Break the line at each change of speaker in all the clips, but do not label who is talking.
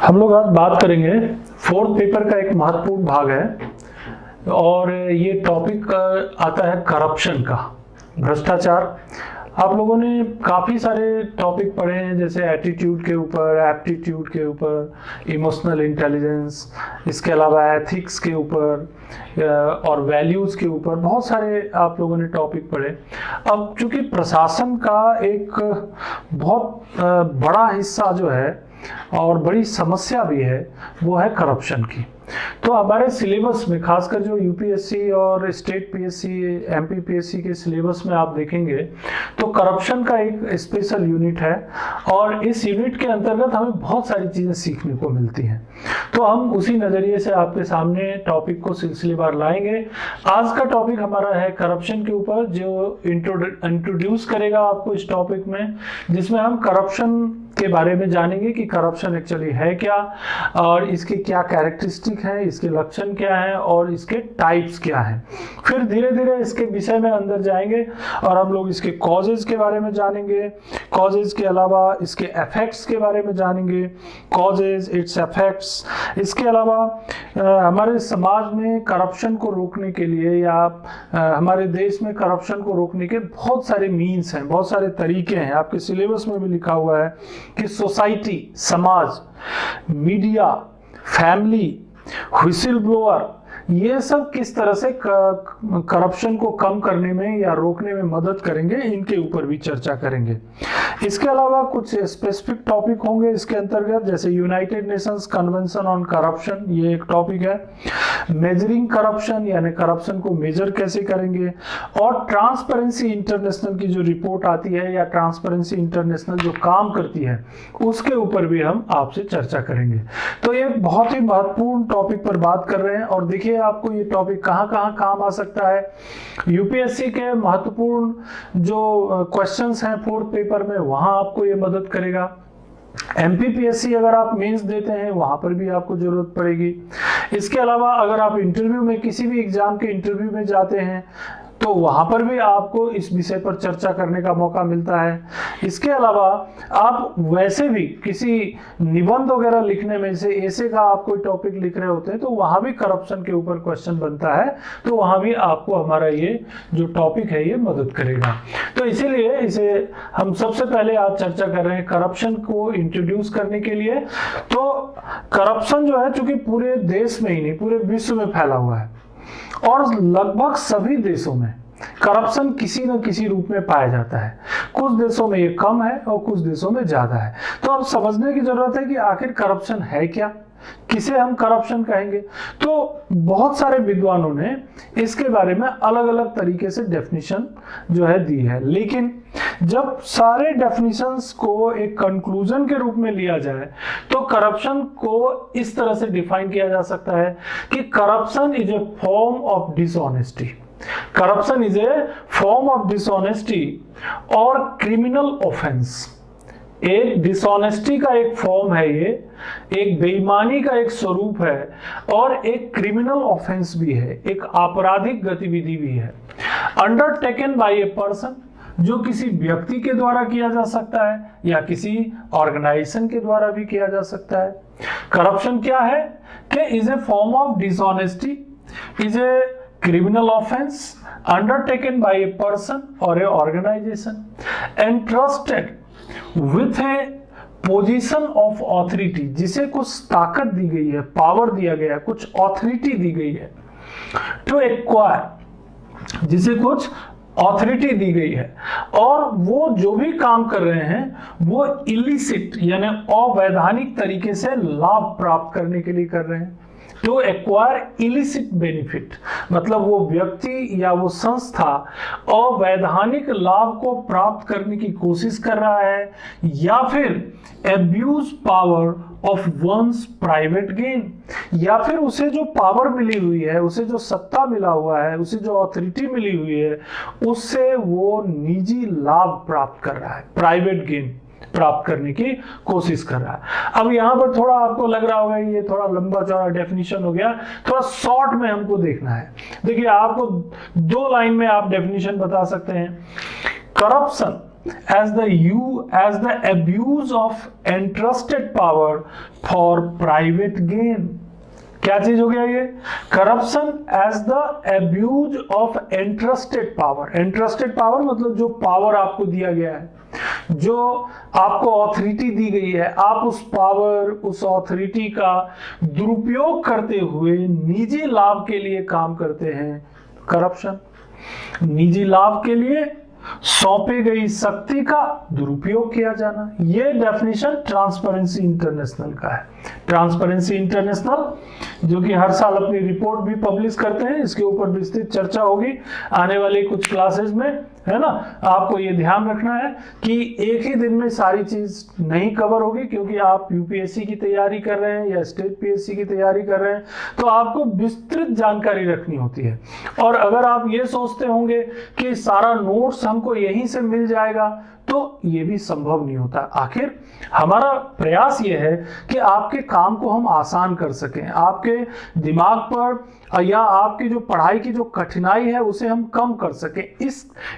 हम लोग आज बात करेंगे फोर्थ पेपर का एक महत्वपूर्ण भाग है और ये टॉपिक आता है करप्शन का, भ्रष्टाचार। आप लोगों ने काफ़ी सारे टॉपिक पढ़े हैं, जैसे एटीट्यूड के ऊपर, एप्टीट्यूड के ऊपर, इमोशनल इंटेलिजेंस, इसके अलावा एथिक्स के ऊपर और वैल्यूज़ के ऊपर बहुत सारे आप लोगों ने टॉपिक पढ़े। अब चूंकि प्रशासन का एक बहुत बड़ा हिस्सा जो है और बड़ी समस्या भी है वो है करप्शन की, तो हमारे सिलेबस में खासकर जो यूपीएससी और स्टेट पीएससी, एमपी पीएससी के सिलेबस में आप देखेंगे तो करप्शन का एक स्पेशल यूनिट है और इस यूनिट के अंतर्गत हमें बहुत सारी चीज़ें सीखने को मिलती हैं। तो हम उसी नज़रिए से आपके सामने टॉपिक को सिलसिलेवार लाएंगे। आज का टॉपिक हमारा है करप्शन के ऊपर, जो इंट्रोड्यूस करेगा आपको इस टॉपिक में, जिसमें हम करप्शन के बारे में जानेंगे कि करप्शन एक्चुअली है क्या और इसके क्या कैरेक्टरिस्टिक हैं, इसके लक्षण क्या हैं और इसके टाइप्स क्या हैं। फिर धीरे धीरे इसके विषय में अंदर जाएंगे और हम लोग इसके कॉजेज के बारे में जानेंगे। कॉजेज के अलावा इसके इफेक्ट्स के बारे में जानेंगे, कॉजेज, इट्स इफेक्ट्स। इसके अलावा हमारे समाज में करप्शन को रोकने के लिए या हमारे देश में करप्शन को रोकने के बहुत सारे मीन्स हैं, बहुत सारे तरीके हैं। आपके सिलेबस में भी लिखा हुआ है कि सोसाइटी, समाज, मीडिया, फैमिली, व्हिसिल ब्लोअर, ये सब किस तरह से करप्शन को कम करने में या रोकने में मदद करेंगे, इनके ऊपर भी चर्चा करेंगे। इसके अलावा कुछ स्पेसिफिक टॉपिक होंगे इसके अंतर्गत, जैसे United Nations convention on corruption, ये एक टॉपिक है। मेजरिंग करप्शन, यानी करप्शन को मेजर कैसे करेंगे, और ट्रांसपेरेंसी इंटरनेशनल की जो रिपोर्ट आती है या ट्रांसपेरेंसी इंटरनेशनल जो काम करती है उसके ऊपर भी हम आपसे चर्चा करेंगे। तो ये बहुत ही महत्वपूर्ण टॉपिक पर बात कर रहे हैं और देखिए आपको ये टॉपिक कहाँ कहाँ काम आ सकता है। यूपीएससी के महत्वपूर्ण जो क्वेश्चंस हैं फोर्थ पेपर में, वहां आपको ये मदद करेगा। एमपीपीएससी अगर आप मेंस देते हैं वहां पर भी आपको जरूरत पड़ेगी। इसके अलावा अगर आप इंटरव्यू में, किसी भी एग्जाम के इंटरव्यू में जाते हैं तो वहां पर भी आपको इस विषय पर चर्चा करने का मौका मिलता है। इसके अलावा आप वैसे भी किसी निबंध वगैरह लिखने में से ऐसे का आप कोई टॉपिक लिख रहे होते हैं तो वहां भी करप्शन के ऊपर क्वेश्चन बनता है, तो वहां भी आपको हमारा ये जो टॉपिक है ये मदद करेगा। तो इसीलिए इसे हम सबसे पहले आज चर्चा कर रहे हैं करप्शन को इंट्रोड्यूस करने के लिए। तो करप्शन जो है चूंकि पूरे देश में ही नहीं पूरे विश्व में फैला हुआ है और लगभग सभी देशों में करप्शन किसी न किसी रूप में पाया जाता है। कुछ देशों में ये कम है और कुछ देशों में ज्यादा है। तो अब समझने की जरूरत है कि आखिर करप्शन है क्या, किसे हम करप्शन कहेंगे। तो बहुत सारे विद्वानों ने इसके बारे में अलग अलग तरीके से डेफिनेशन जो है दी है, लेकिन जब सारे डेफिनेशंस को एक कंक्लूजन के रूप में लिया जाए तो करप्शन को इस तरह से डिफाइन किया जा सकता है कि corruption is a form of dishonesty. Corruption is a form of dishonesty और क्रिमिनल ऑफेंस। एक डिसऑनेस्टी का एक फॉर्म है, ये एक बेईमानी का एक स्वरूप है और एक क्रिमिनल ऑफेंस भी है, एक आपराधिक गतिविधि भी है। अंडरटेकन बाय ए पर्सन, जो किसी व्यक्ति के द्वारा किया जा सकता है या किसी ऑर्गेनाइजेशन के द्वारा भी किया जा सकता है। करप्शन क्या है कि is a form of dishonesty, is a criminal offense undertaken by a person or a organization entrusted with a position of authority, जिसे कुछ ताकत दी गई है, पावर दिया गया है, कुछ ऑथोरिटी दी गई है। to acquire, जिसे कुछ ऑथोरिटी दी गई है और वो जो भी काम कर रहे हैं वो इलिसिट यानी अवैधानिक तरीके से लाभ प्राप्त करने के लिए कर रहे हैं। टू एक्वायर इलिसिट बेनिफिट, मतलब वो व्यक्ति या वो संस्था अवैधानिक लाभ को प्राप्त करने की कोशिश कर रहा है या फिर abuse power of one's private gain, या फिर उसे जो पावर मिली हुई है, उसे जो सत्ता मिला हुआ है, उसे जो अथॉरिटी मिली हुई है, उससे वो निजी लाभ प्राप्त कर रहा है, प्राइवेट गेन प्राप्त करने की कोशिश कर रहा है। अब यहां पर थोड़ा आपको लग रहा होगा ये थोड़ा लंबा चौड़ा डेफिनेशन हो गया, थोड़ा शॉर्ट में हमको देखना है। देखिए आपको 2 लाइन में आप डेफिनेशन बता सकते हैं। Corruption as the abuse of entrusted power for private gain। क्या चीज हो गया ये? Corruption as the abuse of entrusted power. Entrusted power मतलब जो पावर आपको दिया गया है, जो आपको अथॉरिटी दी गई है, आप उस पावर, उस अथॉरिटी का दुरुपयोग करते हुए निजी लाभ के लिए काम करते हैं, करप्शन। निजी लाभ के लिए सौंपे गई शक्ति का दुरुपयोग किया जाना, यह डेफिनेशन ट्रांसपेरेंसी इंटरनेशनल का है। ट्रांसपेरेंसी इंटरनेशनल जो कि हर साल अपनी रिपोर्ट भी पब्लिश करते हैं, इसके ऊपर विस्तृत चर्चा होगी आने वाले कुछ क्लासेस में, है ना। आपको ये ध्यान रखना है कि एक ही दिन में सारी चीज नहीं कवर होगी, क्योंकि आप यूपीएससी की तैयारी कर रहे हैं या स्टेट पीएससी की तैयारी कर रहे हैं, तो आपको विस्तृत जानकारी रखनी होती है। और अगर आप ये सोचते होंगे कि सारा नोट्स हमको यहीं से मिल जाएगा, तो ये भी संभव नहीं होता। आखिर हमारा प्रयास ये है कि आपके काम को हम आसान कर सकें, आपके दिमाग पर या आपकी जो पढ़ाई की जो कठिनाई है उसे हम कम कर सकें।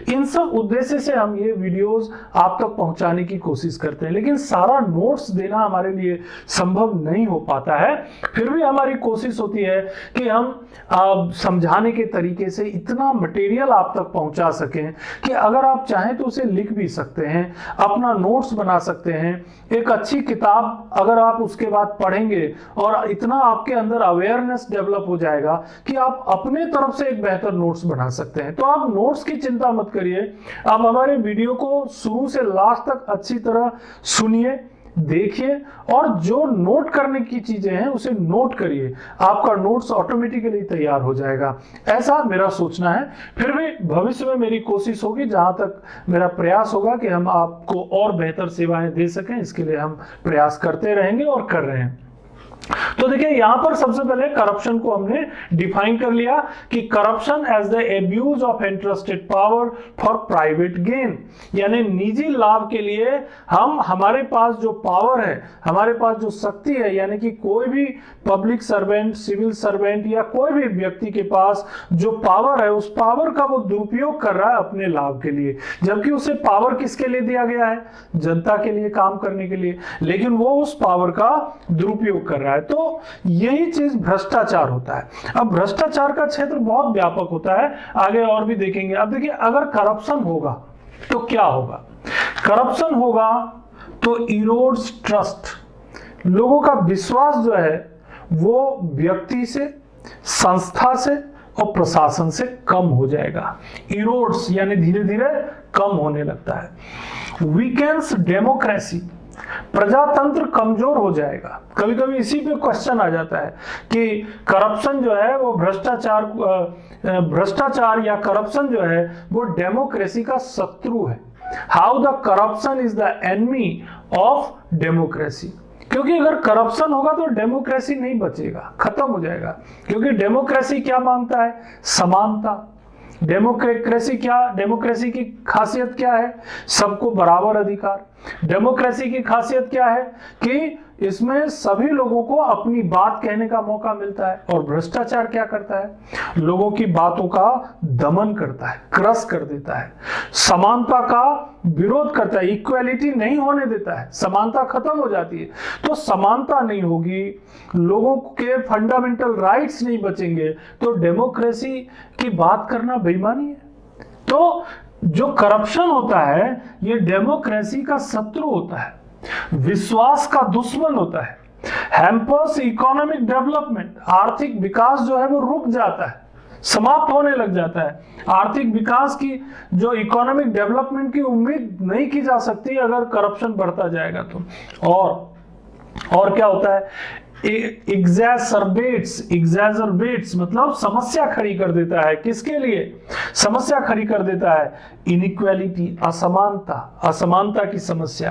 इन सब उद्देश्य से हम ये वीडियोस आप तक पहुंचाने की कोशिश करते हैं, लेकिन सारा नोट्स देना हमारे लिए संभव नहीं हो पाता है। फिर भी हमारी कोशिश होती है कि हम समझाने के तरीके से इतना मटेरियल आप तक पहुंचा सकें कि अगर आप चाहें तो उसे लिख भी सकते हैं, अपना नोट्स बना सकते हैं। एक अच्छी किताब अगर आप उसके बाद पढ़ेंगे और इतना आपके अंदर अवेयरनेस डेवलप हो जाएगा कि आप अपने तरफ से एक बेहतर नोट्स बना सकते हैं। तो आप नोट्स की चिंता मत करिए, आप हमारे वीडियो को शुरू से लास्ट तक अच्छी तरह सुनिए, देखिए, और जो नोट करने की चीजें हैं उसे नोट करिए, आपका नोट्स ऑटोमेटिकली तैयार हो जाएगा, ऐसा मेरा सोचना है। फिर भी भविष्य में मेरी कोशिश होगी, जहां तक मेरा प्रयास होगा कि हम आपको और बेहतर सेवाएं दे सकें, इसके लिए हम प्रयास करते रहेंगे और कर रहे हैं। तो देखिए यहां पर सबसे पहले करप्शन को हमने डिफाइन कर लिया कि corruption as the abuse of interested power for private gain, यानी निजी लाभ के लिए हमारे पास जो पावर है, हमारे पास जो शक्ति है, यानी कि कोई भी पब्लिक सर्वेंट, सिविल सर्वेंट या कोई भी व्यक्ति के पास जो पावर है, उस पावर का वो दुरुपयोग कर रहा है अपने लाभ के लिए, जबकि उसे पावर किसके लिए दिया गया है? जनता के लिए काम करने के लिए, लेकिन वो उस पावर का दुरुपयोग कर रहा है। तो यही चीज भ्रष्टाचार होता है। अब भ्रष्टाचार का क्षेत्र बहुत व्यापक होता है, आगे और भी देखेंगे। अब देखिए अगर करप्शन होगा तो क्या होगा? करप्शन होगा तो इरोड्स ट्रस्ट, लोगों का विश्वास जो है वो व्यक्ति से, संस्था से और प्रशासन से कम हो जाएगा। इरोड्स यानी धीरे धीरे कम होने लगता है। वीकेंस डेमोक्रेसी, प्रजातंत्र कमजोर हो जाएगा। कभी कभी इसी पे क्वेश्चन आ जाता है कि करप्शन जो है वो भ्रष्टाचार या करप्शन जो है वो डेमोक्रेसी का शत्रु है। How the corruption is the enemy of democracy, क्योंकि अगर करप्शन होगा तो डेमोक्रेसी नहीं बचेगा, खत्म हो जाएगा। क्योंकि डेमोक्रेसी क्या मांगता है? समानता। डेमोक्रेसी की खासियत क्या है? सबको बराबर अधिकार। डेमोक्रेसी की खासियत क्या है कि इसमें सभी लोगों को अपनी बात कहने का मौका मिलता है। और भ्रष्टाचार क्या करता है? लोगों की बातों का दमन करता है, क्रश कर देता है, समानता का विरोध करता है, इक्वालिटी नहीं होने देता है, समानता खत्म हो जाती है। तो समानता नहीं होगी, लोगों के फंडामेंटल राइट्स नहीं बचेंगे, तो डेमोक्रेसी की बात करना बेईमानी है। तो जो करप्शन होता है ये डेमोक्रेसी का शत्रु होता है, विश्वास का दुश्मन होता है। हैम्पर्स इकोनॉमिक डेवलपमेंट, आर्थिक विकास जो है वो रुक जाता है, समाप्त होने लग जाता है। आर्थिक विकास की जो इकोनॉमिक डेवलपमेंट की उम्मीद नहीं की जा सकती अगर करप्शन बढ़ता जाएगा तो। और क्या होता है? एग्जैजरबेट्स मतलब समस्या खड़ी कर देता है। किसके लिए समस्या खड़ी कर देता है? इनइक्वालिटी, असमानता की समस्या,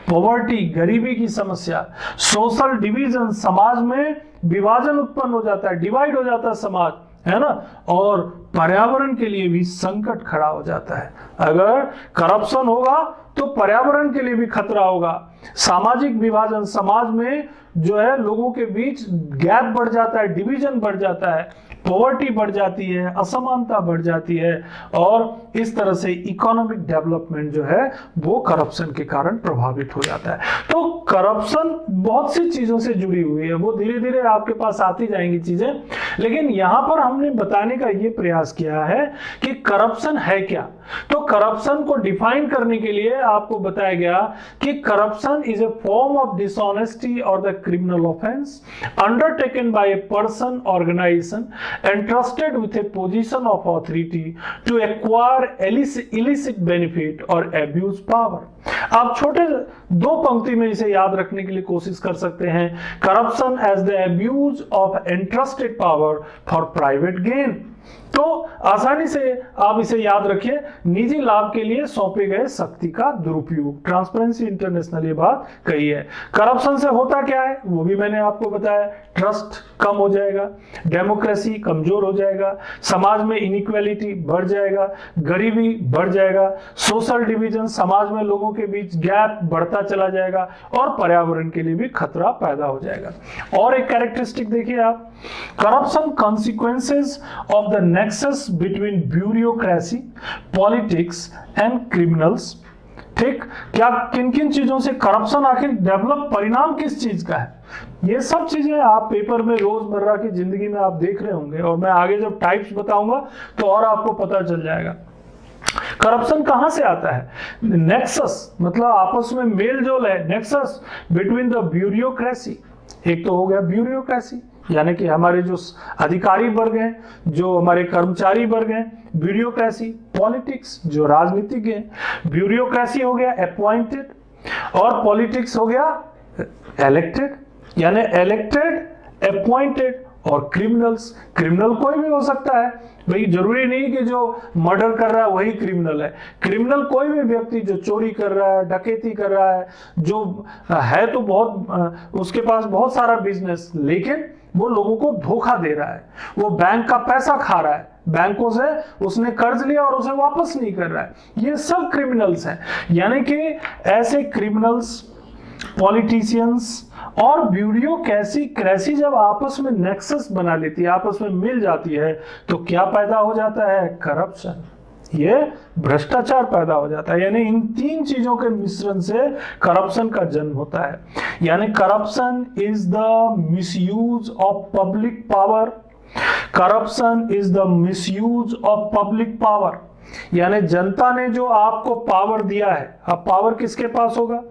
पॉवर्टी, गरीबी की समस्या, सोशल डिवीजन, समाज में विभाजन उत्पन्न हो जाता है, डिवाइड हो जाता है समाज, है ना। और पर्यावरण के लिए भी संकट खड़ा हो जाता है। अगर करप्शन होगा तो पर्यावरण के लिए भी खतरा होगा। सामाजिक विभाजन, समाज में जो है लोगों के बीच गैप बढ़ जाता है, डिवीजन बढ़ जाता है, पॉवर्टी बढ़ जाती है, असमानता बढ़ जाती है, और इस तरह से इकोनॉमिक डेवलपमेंट जो है वो करप्शन के कारण प्रभावित हो जाता है। तो करप्शन बहुत सी चीजों से जुड़ी हुई है, वो धीरे धीरे आपके पास आती जाएंगी चीजें, लेकिन यहां पर हमने बताने का ये प्रयास किया है कि करप्शन है क्या। तो करप्शन को डिफाइन करने के लिए आपको बताया गया कि corruption is a form of dishonesty और the criminal offence undertaken by a person organisation entrusted with a position of authority to acquire illicit benefit or abuse power। आप छोटे दो पंक्ति में इसे याद रखने के लिए कोशिश कर सकते हैं, corruption as the abuse of entrusted power for private gain. तो आसानी से आप इसे याद रखिए, निजी लाभ के लिए सौंपे गए शक्ति का दुरुपयोग। ट्रांसपेरेंसी इंटरनेशनल ये बात कही है। करप्शन से होता क्या है वो भी मैंने आपको बताया, ट्रस्ट कम हो जाएगा, डेमोक्रेसी कमजोर हो जाएगा, समाज में इनइक्वालिटी बढ़ जाएगा, गरीबी बढ़ जाएगा, सोशल डिवीजन, समाज में लोगों के बीच गैप बढ़ता चला जाएगा, और पर्यावरण के लिए भी खतरा पैदा हो जाएगा। और एक कैरेक्टरिस्टिक देखिए आप, corruption consequences of the nexus between bureaucracy, politics and criminals. ठीक, क्या किन किन चीजों से करप्शन आखिर डेवलप, परिणाम किस चीज का है, ये सब चीजें आप पेपर में रोजमर्रा की जिंदगी में आप देख रहे होंगे, और मैं आगे जब टाइप्स बताऊंगा तो और आपको पता चल जाएगा। करप्शन कहां से आता है? नेक्सस मतलब आपस में मेल जोल है, नेक्सस बिटवीन द ब्यूरोक्रेसी, एक तो हो गया ब्यूरोक्रेसी यानी कि हमारे जो अधिकारी वर्ग हैं, जो हमारे कर्मचारी वर्ग हैं, ब्यूरोक्रेसी, पॉलिटिक्स जो राजनीतिज्ञ हैं, ब्यूरोक्रेसी हो गया अपॉइंटेड, और पॉलिटिक्स हो गया इलेक्टेड, यानी इलेक्टेड, अपॉइंटेड, और क्रिमिनल्स, क्रिमिनल कोई भी हो सकता है भाई, जरूरी नहीं कि जो मर्डर कर रहा है वही क्रिमिनल है। क्रिमिनल कोई भी व्यक्ति जो चोरी कर रहा है, डकैती कर रहा है, जो है तो बहुत उसके पास बहुत सारा बिजनेस, लेकिन वो लोगों को धोखा दे रहा है, वो बैंक का पैसा खा रहा है, बैंकों से उसने कर्ज लिया और उसे वापस नहीं कर रहा है, ये सब क्रिमिनल्स हैं। यानी कि ऐसे क्रिमिनल्स, पॉलिटिशियंस और ब्यूरोक्रेसी जब आपस में नेक्सस बना लेती है, आपस में मिल जाती है, तो क्या पैदा हो जाता है? करप्शन, ये भ्रष्टाचार पैदा हो जाता है। यानी इन तीन चीजों के मिश्रण से करप्शन का जन्म होता है। यानी corruption is the misuse of public power, corruption is the misuse of public power, यानी जनता ने जो आपको पावर दिया है, अब पावर किसके पास होगा?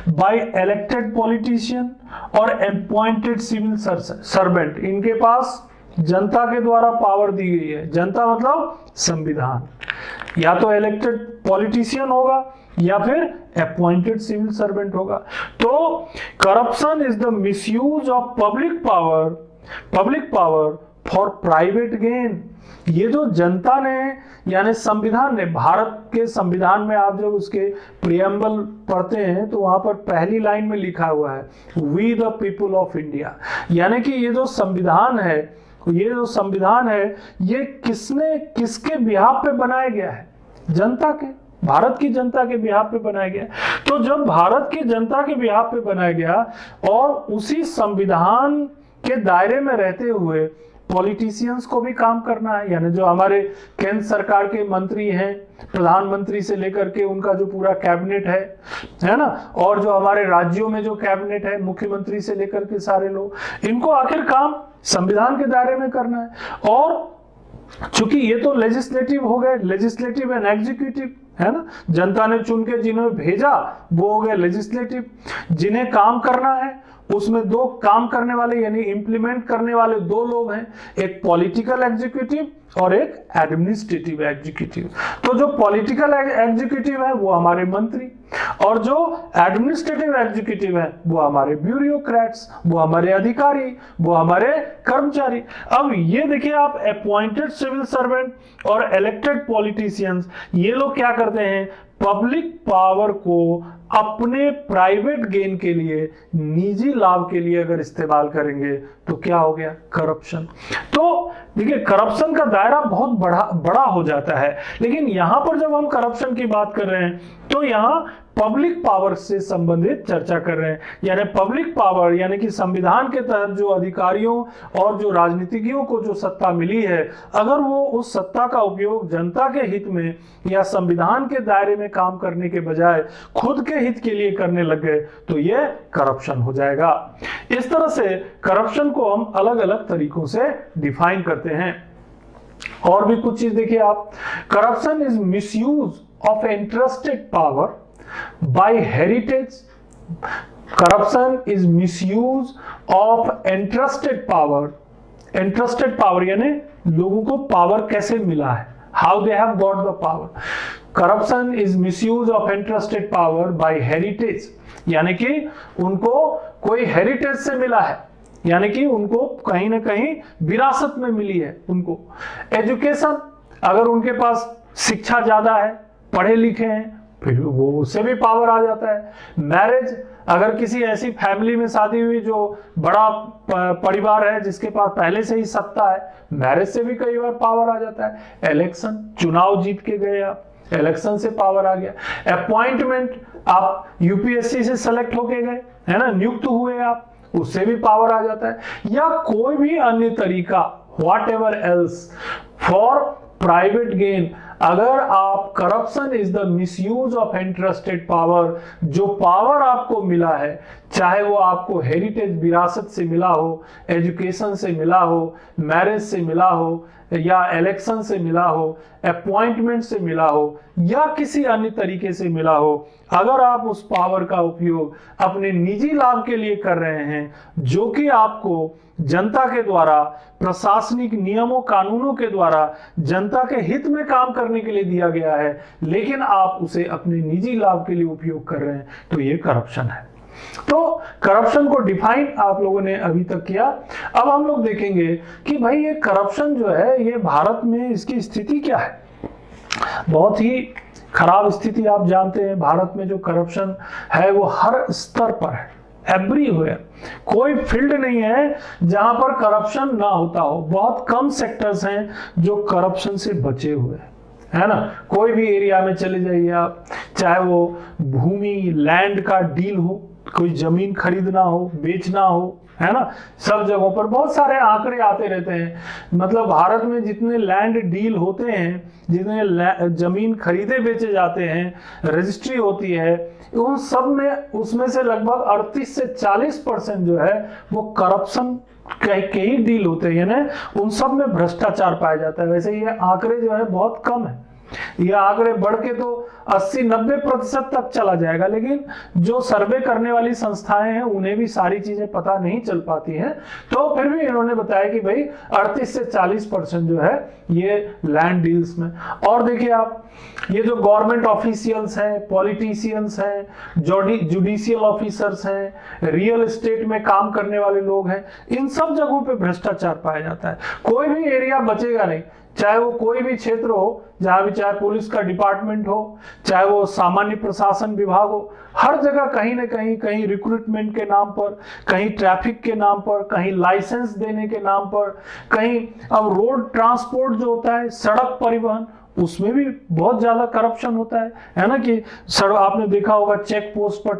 बाय इलेक्टेड पॉलिटिशियन और अपॉइंटेड सिविल सर्वेंट, इनके पास जनता के द्वारा पावर दी गई है। जनता मतलब संविधान, या तो इलेक्टेड पॉलिटिशियन होगा या फिर अपॉइंटेड सिविल सर्वेंट होगा। तो corruption is the misuse of public power for private gain. ये जो जनता ने यानी संविधान ने, भारत के संविधान में आप जब उसके प्रियम्बल पढ़ते हैं तो वहां पर पहली लाइन में लिखा हुआ है we the people of India, यानी कि ये जो संविधान है, ये किसके बिहाफ पे बनाया गया है? जनता के, भारत की जनता के बिहाफ पे बनाया गया। तो जब भारत की जनता के बिहाफ पे बनाया गया और उसी संविधान के दायरे में रहते हुए पॉलिटिशियंस को भी काम करना है, यानी जो हमारे केंद्र सरकार के मंत्री हैं, प्रधानमंत्री से लेकर के उनका जो पूरा कैबिनेट है ना, और जो हमारे राज्यों में जो कैबिनेट है, मुख्यमंत्री से लेकर के सारे लोग, इनको आखिर काम संविधान के दायरे में करना है। और चूंकि ये तो लेजिस्लेटिव हो गए, लेजिस्लेटिव एंड एग्जीक्यूटिव है ना, जनता ने चुन के जिन्हें भेजा वो हो गए लेजिस्लेटिव, जिन्हें काम करना है उसमें दो काम करने वाले यानी इंप्लीमेंट करने वाले दो लोग हैं, एक पॉलिटिकल एग्जीक्यूटिव और एक एडमिनिस्ट्रेटिव एग्जीक्यूटिव। तो जो पॉलिटिकल एग्जीक्यूटिव है वो हमारे मंत्री, और जो एडमिनिस्ट्रेटिव एग्जीक्यूटिव है वो हमारे ब्यूरोक्रेट्स, वो हमारे अधिकारी, वो हमारे कर्मचारी। अब ये देखिए आप, अपॉइंटेड सिविल सर्वेंट और इलेक्टेड पॉलिटिशियंस, ये लोग क्या करते हैं? पब्लिक पावर को अपने प्राइवेट गेन के लिए, निजी लाभ के लिए अगर इस्तेमाल करेंगे तो क्या हो गया? करप्शन। तो देखिए करप्शन का दायरा बहुत बड़ा हो जाता है। लेकिन यहां पर जब हम करप्शन की बात कर रहे हैं तो यहाँ पब्लिक पावर से संबंधित चर्चा कर रहे हैं, यानी पब्लिक पावर यानी कि संविधान के तहत जो अधिकारियों और जो राजनीतिज्ञों को जो सत्ता मिली है, अगर वो उस सत्ता का उपयोग जनता के हित में या संविधान के दायरे में काम करने के बजाय खुद के हित के लिए करने लग गए तो ये करप्शन हो जाएगा। इस तरह से करप्शन को हम अलग अलग तरीकों से डिफाइन करते हैं। और भी कुछ चीज देखिए आप, corruption is misuse of interested power by heritage. Corruption is misuse of entrusted power. Entrusted power यानी लोगों को पावर कैसे मिला है, how they have got the power. Corruption is misuse of entrusted power by heritage, यानी कि उनको कोई हेरिटेज से मिला है, यानी कि उनको कहीं ना कहीं विरासत में मिली है उनको। एजुकेशन, अगर उनके पास शिक्षा ज्यादा है, पढ़े लिखे हैं, फिर वो उससे भी पावर आ जाता है। मैरिज, अगर किसी ऐसी फैमिली में शादी हुई जो बड़ा परिवार है जिसके पास पहले से ही सत्ता है, मैरिज से भी कई बार पावर आ जाता है। इलेक्शन, चुनाव जीत के गए आप, इलेक्शन से पावर आ गया। अपॉइंटमेंट, आप यूपीएससी से सेलेक्ट होके गए, है ना, नियुक्त हुए आप, उससे भी पावर आ जाता है। या कोई भी अन्य तरीका, what ever else for private gain, अगर आप corruption is the misuse of interested power, जो पावर आपको मिला है, चाहे वो आपको हेरिटेज विरासत से मिला हो, एजुकेशन से मिला हो, मैरिज से मिला हो, या इलेक्शन से मिला हो, अपॉइंटमेंट से मिला हो, या किसी अन्य तरीके से मिला हो, अगर आप उस पावर का उपयोग अपने निजी लाभ के लिए कर रहे हैं, जो कि आपको जनता के द्वारा प्रशासनिक नियमों कानूनों के द्वारा जनता के हित में काम करने के लिए दिया गया है, लेकिन आप उसे अपने निजी लाभ के लिए उपयोग कर रहे हैं, तो ये करप्शन है। तो करप्शन को डिफाइन आप लोगों ने अभी तक किया। अब हम लोग देखेंगे कि भाई ये करप्शन जो है, ये भारत में इसकी स्थिति क्या है। बहुत ही खराब स्थिति, आप जानते हैं भारत में जो करप्शन है वो हर स्तर पर है, एवरीवेयर। कोई फील्ड नहीं है जहां पर करप्शन ना होता हो। बहुत कम सेक्टर्स हैं जो करप्शन से बचे हुए हैं, है ना। कोई भी एरिया में चले जाइए आप, चाहे वो भूमि लैंड का डील हो, कोई जमीन खरीदना हो, बेचना हो, है ना, सब जगहों पर बहुत सारे आंकड़े आते रहते हैं। मतलब भारत में जितने लैंड डील होते हैं, जितने जमीन खरीदे बेचे जाते हैं, रजिस्ट्री होती है, उन सब में उसमें से लगभग 38 से 40% जो है वो करप्शन के ही डील होते हैं, यानी उन सब में भ्रष्टाचार पाया जाता है। वैसे ये आंकड़े जो है बहुत कम है, ये आंकड़े बढ़ के तो 80-90% तक चला जाएगा, लेकिन जो सर्वे करने वाली संस्थाएं हैं उन्हें भी सारी चीजें पता नहीं चल पाती हैं। तो फिर भी इन्होंने बताया कि भाई 38 से 40% जो है ये लैंड डील्स में। और देखिए आप, ये जो गवर्नमेंट ऑफिशियल्स हैं, पॉलिटिशियंस हैं, जुडिशियल ऑफिसर्स हैं, रियल एस्टेट में काम करने वाले लोग हैं, इन सब जगहों पे भ्रष्टाचार पाया जाता है। कोई भी एरिया बचेगा नहीं, चाहे वो कोई भी क्षेत्र हो, जहां भी, चाहे पुलिस का डिपार्टमेंट हो, चाहे वो सामान्य प्रशासन विभाग हो, हर जगह कहीं ना कहीं, कहीं रिक्रूटमेंट के नाम पर, कहीं ट्रैफिक के नाम पर, कहीं लाइसेंस देने के नाम पर, कहीं अब रोड ट्रांसपोर्ट जो होता है, सड़क परिवहन, उसमें भी बहुत ज्यादा करप्शन होता है ना। कि सड़क, आपने देखा होगा चेक पोस्ट पर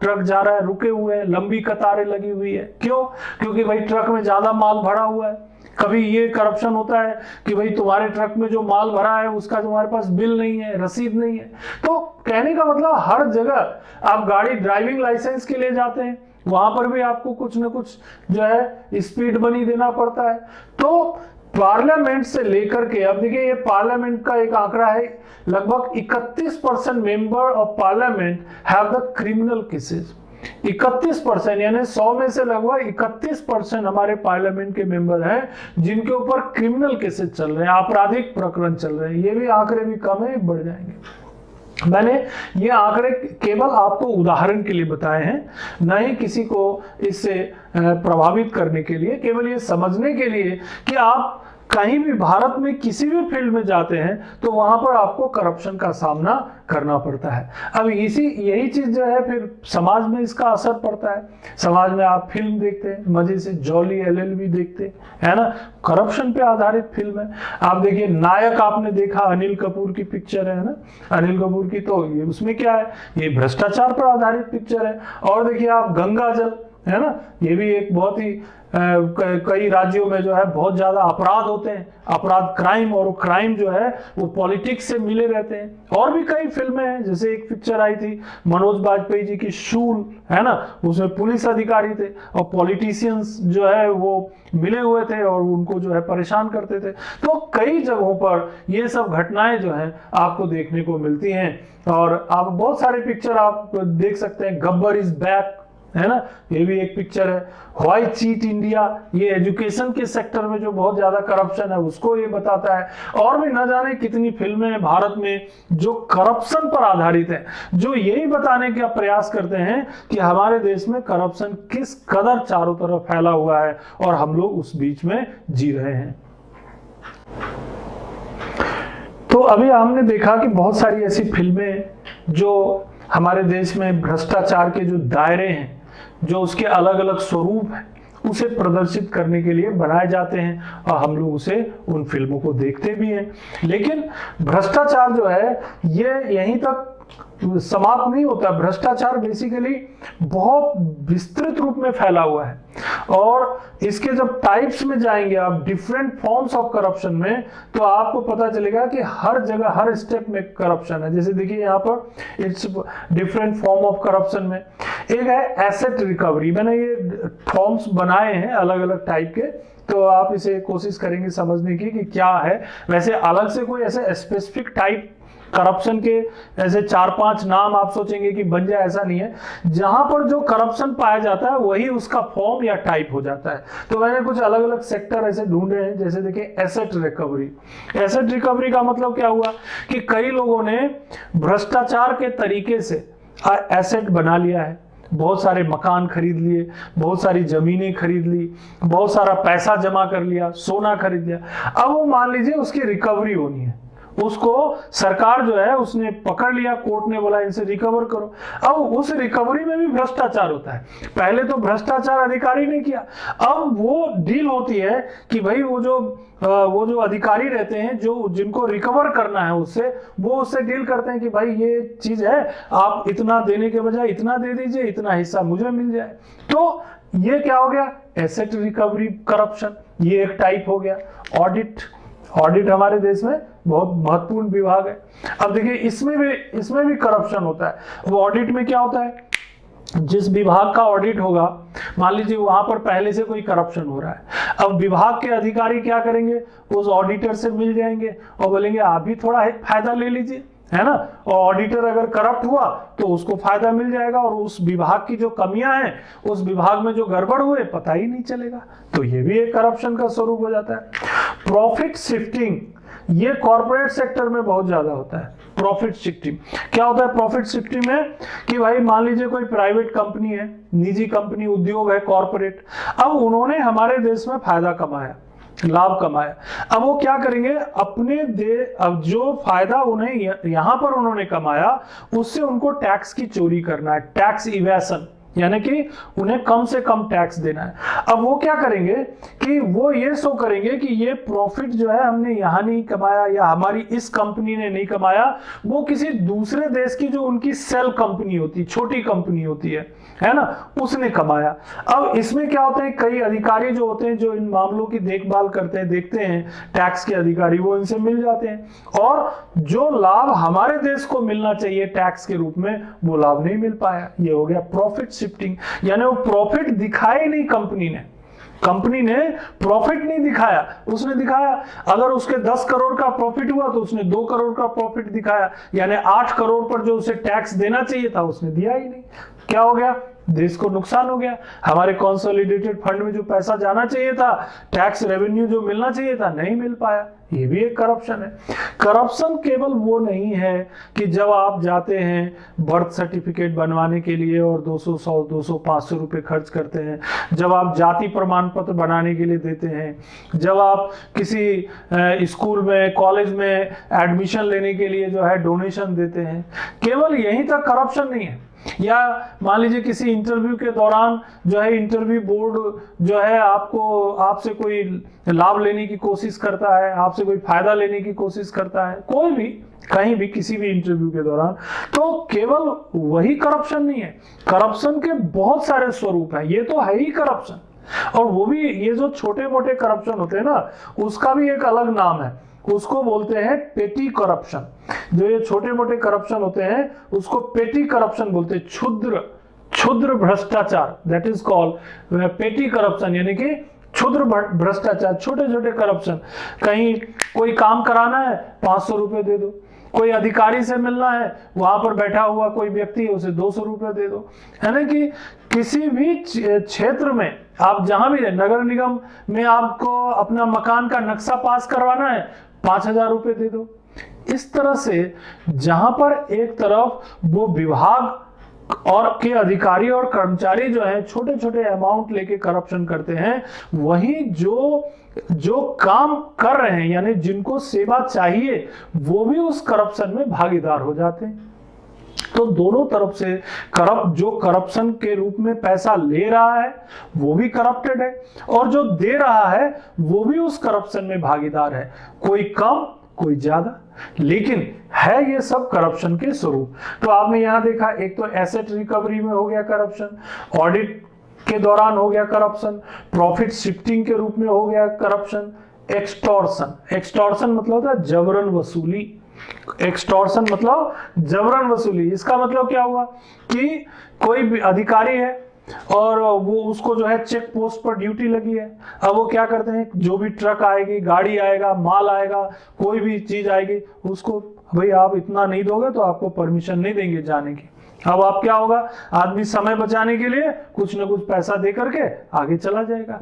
ट्रक जा रहा है, रुके हुए हैं, लंबी कतारें लगी हुई है। क्यों? क्योंकि भाई ट्रक में ज्यादा माल भरा हुआ है। कभी ये करप्शन होता है कि भाई तुम्हारे ट्रक में जो माल भरा है उसका तुम्हारे पास बिल नहीं है, रसीद नहीं है। तो कहने का मतलब हर जगह आप गाड़ी ड्राइविंग लाइसेंस के लिए जाते हैं, वहां पर भी आपको कुछ ना कुछ जो है स्पीड मनी देना पड़ता है। तो पार्लियामेंट से लेकर के, अब देखिए ये पार्लियामेंट का एक आंकड़ा है, लगभग 31% member of parliament have the criminal cases. 31%, यानी 100 में से लगभग 31% हमारे पार्लियामेंट के मेंबर हैं जिनके ऊपर क्रिमिनल केसेस चल रहे हैं, आपराधिक प्रकरण चल रहे हैं। ये भी आंकड़े भी कम है, बढ़ जाएंगे। मैंने ये आंकड़े केवल आपको उदाहरण के लिए बताए हैं, न ही किसी को इससे प्रभावित करने के लिए, केवल ये समझने के लिए कि आप कहीं भी भारत में किसी भी फील्ड में जाते हैं तो वहां पर आपको करप्शन का सामना करना पड़ता है। अब यही चीज जो है फिर समाज में इसका असर पड़ता है। समाज में आप फिल्म देखते हैं मजे से, जॉली LLB देखते हैं, है ना, करप्शन पे आधारित फिल्म है। आप देखिए नायक, आपने देखा अनिल कपूर की पिक्चर है ना, अनिल कपूर की, तो ये उसमें क्या है, ये भ्रष्टाचार पर आधारित पिक्चर है। और देखिए आप गंगा जल, है ना, ये भी एक बहुत ही कई राज्यों में जो है बहुत ज्यादा अपराध होते हैं, अपराध क्राइम, और वो क्राइम जो है वो पॉलिटिक्स से मिले रहते हैं। और भी कई फिल्में हैं, जैसे एक पिक्चर आई थी मनोज बाजपेयी जी की शूल, है ना, उसमें पुलिस अधिकारी थे और पॉलिटिशियंस जो है वो मिले हुए थे और उनको जो है परेशान करते थे। तो कई जगहों पर ये सब घटनाएं जो है आपको देखने को मिलती हैं। और आप बहुत सारे पिक्चर आप देख सकते हैं, गब्बर इज बैक, है ना, ये भी एक पिक्चर है। व्हाई चीट इंडिया, ये एजुकेशन के सेक्टर में जो बहुत ज्यादा करप्शन है उसको ये बताता है। और भी न जाने कितनी फिल्में हैं भारत में जो करप्शन पर आधारित है, जो यही बताने का प्रयास करते हैं कि हमारे देश में करप्शन किस कदर चारों तरफ फैला हुआ है और हम लोग उस बीच में जी रहे हैं। तो अभी हमने देखा कि बहुत सारी ऐसी फिल्में जो हमारे देश में भ्रष्टाचार के जो दायरे हैं, जो उसके अलग अलग स्वरूप हैं, उसे प्रदर्शित करने के लिए बनाए जाते हैं और हम लोग उसे, उन फिल्मों को देखते भी हैं। लेकिन भ्रष्टाचार जो है ये यहीं तक समाप्त नहीं होता। भ्रष्टाचार बेसिकली बहुत विस्तृत रूप में फैला हुआ है और इसके जब टाइप्स में जाएंगे आप, डिफरेंट फॉर्म्स ऑफ करप्शन में, तो आपको पता चलेगा कि हर जगह हर स्टेप में करप्शन है। जैसे देखिए यहाँ पर it's different form of corruption में एक है एसेट रिकवरी। मैंने ये फॉर्म्स बनाए हैं अलग अलग टाइप के, तो आप इसे कोशिश करेंगे समझने की कि क्या है। वैसे अलग से कोई ऐसे स्पेसिफिक टाइप करप्शन के ऐसे 4-5 नाम आप सोचेंगे कि बन जाए, ऐसा नहीं है। जहां पर जो करप्शन पाया जाता है वही उसका फॉर्म या टाइप हो जाता है। तो मैंने कुछ अलग अलग सेक्टर ऐसे ढूंढे हैं। जैसे देखिए एसेट रिकवरी। एसेट रिकवरी का मतलब क्या हुआ कि कई लोगों ने भ्रष्टाचार के तरीके से एसेट बना लिया है, बहुत सारे मकान खरीद लिए, बहुत सारी जमीनें खरीद ली, बहुत सारा पैसा जमा कर लिया, सोना खरीद लिया। अब वो मान लीजिए उसकी रिकवरी होनी है, उसको सरकार जो है उसने पकड़ लिया, कोर्ट ने बोला इनसे रिकवर करो। अब उस रिकवरी में भी भ्रष्टाचार होता है। पहले तो भ्रष्टाचार अधिकारी ने किया, अब वो डील होती है कि भाई वो जो अधिकारी रहते हैं जो जिनको रिकवर करना है उससे, वो उससे डील करते हैं कि भाई ये चीज है, आप इतना देने के बजाय इतना दे दीजिए, इतना हिस्सा मुझे मिल जाए। तो ये क्या हो गया, एसेट रिकवरी करप्शन, ये एक टाइप हो गया। ऑडिट हमारे देश में बहुत महत्वपूर्ण विभाग है। अब देखिए इसमें भी करप्शन होता है। वो ऑडिट में क्या होता है, जिस विभाग का ऑडिट होगा, मान लीजिए वहां पर पहले से कोई करप्शन हो रहा है, अब विभाग के अधिकारी क्या करेंगे, उस ऑडिटर से मिल जाएंगे और बोलेंगे आप भी थोड़ा फायदा ले लीजिए, है ना। और ऑडिटर अगर करप्ट हुआ तो उसको फायदा मिल जाएगा और उस विभाग की जो कमियां हैं, उस विभाग में जो गड़बड़ हुए पता ही नहीं चलेगा। तो ये भी एक करप्शन का स्वरूप हो जाता है। प्रॉफिट शिफ्टिंग, ये कॉर्पोरेट सेक्टर में बहुत ज्यादा होता है। प्रॉफिट शिफ्टिंग क्या होता है, प्रॉफिट शिफ्टिंग में कि भाई मान लीजिए कोई प्राइवेट कंपनी है, निजी कंपनी, उद्योग है, कॉर्पोरेट, अब उन्होंने हमारे देश में फायदा कमाया, लाभ कमाया। अब वो क्या करेंगे, अब जो फायदा उन्हें यहां पर उन्होंने कमाया उससे उनको टैक्स की चोरी करना है, टैक्स इवेशन, यानी कि उन्हें कम से कम टैक्स देना है। अब वो क्या करेंगे कि वो ये शो करेंगे कि ये प्रॉफिट जो है हमने यहां नहीं कमाया या हमारी इस कंपनी ने नहीं कमाया, वो किसी दूसरे देश की जो उनकी सेल कंपनी होती, छोटी कंपनी होती है ना, उसने कमाया। अब इसमें क्या होता है, कई अधिकारी जो होते हैं जो इन मामलों की देखभाल करते हैं, देखते हैं, टैक्स के अधिकारी, वो इनसे मिल जाते हैं और जो लाभ हमारे देश को मिलना चाहिए टैक्स के रूप में, वो लाभ नहीं मिल पाया। ये हो गया प्रॉफिट शिफ्टिंग, यानी वो प्रॉफिट दिखाया ही नहीं कंपनी ने प्रॉफिट नहीं दिखाया। उसने दिखाया, अगर उसके 10 करोड़ का प्रॉफिट हुआ तो उसने 2 करोड़ का प्रॉफिट दिखाया, यानी 8 करोड़ पर जो उसे टैक्स देना चाहिए था उसने दिया ही नहीं। क्या हो गया, देश को नुकसान हो गया। हमारे कंसोलिडेटेड फंड में जो पैसा जाना चाहिए था, टैक्स रेवेन्यू जो मिलना चाहिए था, नहीं मिल पाया। ये भी एक करप्शन है। करप्शन केवल वो नहीं है कि जब आप जाते हैं बर्थ सर्टिफिकेट बनवाने के लिए और 200, 100, 200, 500 रुपए खर्च करते हैं, जब आप जाति प्रमाण पत्र बनाने के लिए देते हैं, जब आप किसी स्कूल में, कॉलेज में एडमिशन लेने के लिए जो है डोनेशन देते हैं, केवल यहीं तक करप्शन नहीं है। या मान लीजिए किसी इंटरव्यू के दौरान जो है इंटरव्यू बोर्ड जो है आपसे कोई लाभ लेने की कोशिश करता है, आपसे कोई फायदा लेने की कोशिश करता है, कोई भी कहीं भी किसी भी इंटरव्यू के दौरान, तो केवल वही करप्शन नहीं है। करप्शन के बहुत सारे स्वरूप हैं, ये तो है ही करप्शन। और वो भी ये जो छोटे मोटे करप्शन होते हैं ना, उसका भी एक अलग नाम है, उसको बोलते हैं पेटी करप्शन। जो ये छोटे मोटे करप्शन होते हैं उसको पेटी करप्शन बोलते हैं, क्षुद्र भ्रष्टाचार, दैट इज कॉल्ड पेटी करप्शन, यानी कि क्षुद्र भ्रष्टाचार, छोटे छोटे करप्शन। कहीं कोई काम कराना है, 500 रुपए दे दो। कोई अधिकारी से मिलना है, वहां पर बैठा हुआ कोई व्यक्ति है, उसे 200 रुपए दे दो। है ना कि किसी भी क्षेत्र में आप जहां भी, नगर निगम में आपको अपना मकान का नक्शा पास करवाना है, 5000 रुपए दे दो। इस तरह से जहां पर एक तरफ वो विभाग और के अधिकारी और कर्मचारी जो है छोटे छोटे अमाउंट लेके करप्शन करते हैं, वहीं जो काम कर रहे हैं, यानी जिनको सेवा चाहिए, वो भी उस करप्शन में भागीदार हो जाते हैं। तो दोनों तरफ से जो करप्शन के रूप में पैसा ले रहा है वो भी करप्टेड है, और जो दे रहा है वो भी उस करप्शन में भागीदार है, कोई कम कोई ज्यादा, लेकिन है ये सब करप्शन के स्वरूप। तो आपने यहां देखा, एक तो एसेट रिकवरी में हो गया करप्शन, ऑडिट के दौरान हो गया करप्शन, प्रॉफिट शिफ्टिंग के रूप में हो गया करप्शन, एक्सटॉर्शन मतलब होता है जबरन वसूली। एक्सटॉर्शन मतलब जबरन वसूली। इसका मतलब क्या हुआ कि कोई भी अधिकारी है और वो उसको जो है चेक पोस्ट पर ड्यूटी लगी है। अब वो क्या करते हैं, जो भी ट्रक आएगी, गाड़ी आएगा, माल आएगा, कोई भी चीज आएगी, उसको भाई आप इतना नहीं दोगे तो आपको परमिशन नहीं देंगे जाने की। अब आप क्या होगा, आदमी समय बचाने के लिए कुछ ना कुछ पैसा दे करके आगे चला जाएगा,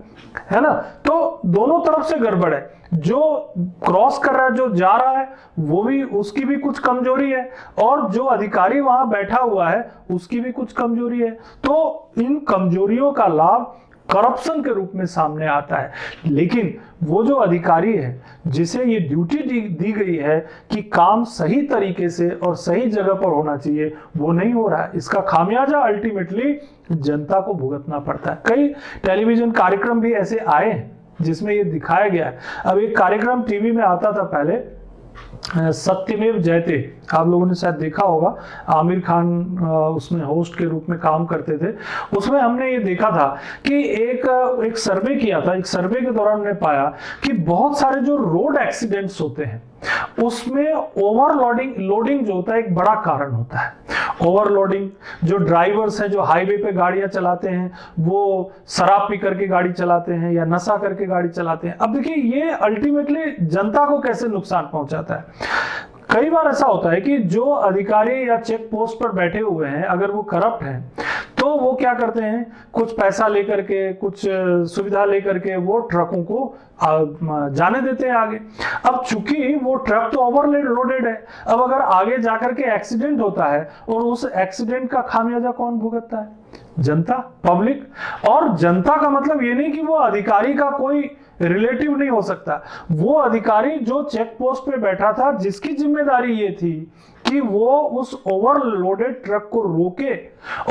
है ना। तो दोनों तरफ से गड़बड़ है, जो क्रॉस कर रहा है, जो जा रहा है, वो भी, उसकी भी कुछ कमजोरी है, और जो अधिकारी वहां बैठा हुआ है उसकी भी कुछ कमजोरी है। तो इन कमजोरियों का लाभ करप्शन के रूप में सामने आता है। लेकिन वो जो अधिकारी है जिसे ये ड्यूटी दी गई है कि काम सही तरीके से और सही जगह पर होना चाहिए, वो नहीं हो रहा है। इसका खामियाजा अल्टीमेटली जनता को भुगतना पड़ता है। कई टेलीविजन कार्यक्रम भी ऐसे आए हैं जिसमें ये दिखाया गया है। अब एक कार्यक्रम टीवी में आता था पहले, सत्यमेव जयते, आप लोगों ने शायद देखा होगा, आमिर खान उसमें होस्ट के रूप में काम करते थे। उसमें हमने ये देखा था कि एक सर्वे किया था। एक सर्वे के दौरान हमने पाया कि बहुत सारे जो रोड एक्सीडेंट्स होते हैं उसमें लोडिंग जो होता है एक बड़ा कारण होता है। ओवरलोडिंग, जो ड्राइवर्स हैं जो हाईवे पे गाड़ियां चलाते हैं वो शराब पी करके गाड़ी चलाते हैं या नशा करके गाड़ी चलाते हैं। अब देखिए ये अल्टीमेटली जनता को कैसे नुकसान पहुंचाता है। कई बार ऐसा होता है कि जो अधिकारी या चेक पोस्ट पर बैठे हुए हैं, अगर वो करप्ट हैं, तो वो क्या करते हैं, कुछ पैसा लेकर के, कुछ सुविधा लेकर के वो ट्रकों को जाने देते हैं आगे। अब चूंकि वो ट्रक तो ओवरलोडेड है, अब अगर आगे जाकर के एक्सीडेंट होता है और उस एक्सीडेंट का खामियाजा कौन भुगतता है? जनता, पब्लिक। और जनता का मतलब ये नहीं कि वो अधिकारी का कोई रिलेटिव नहीं हो सकता, वो अधिकारी जो चेक पोस्ट पे बैठा था, जिसकी जिम्मेदारी ये थी कि वो उस ओवरलोडेड ट्रक को रोके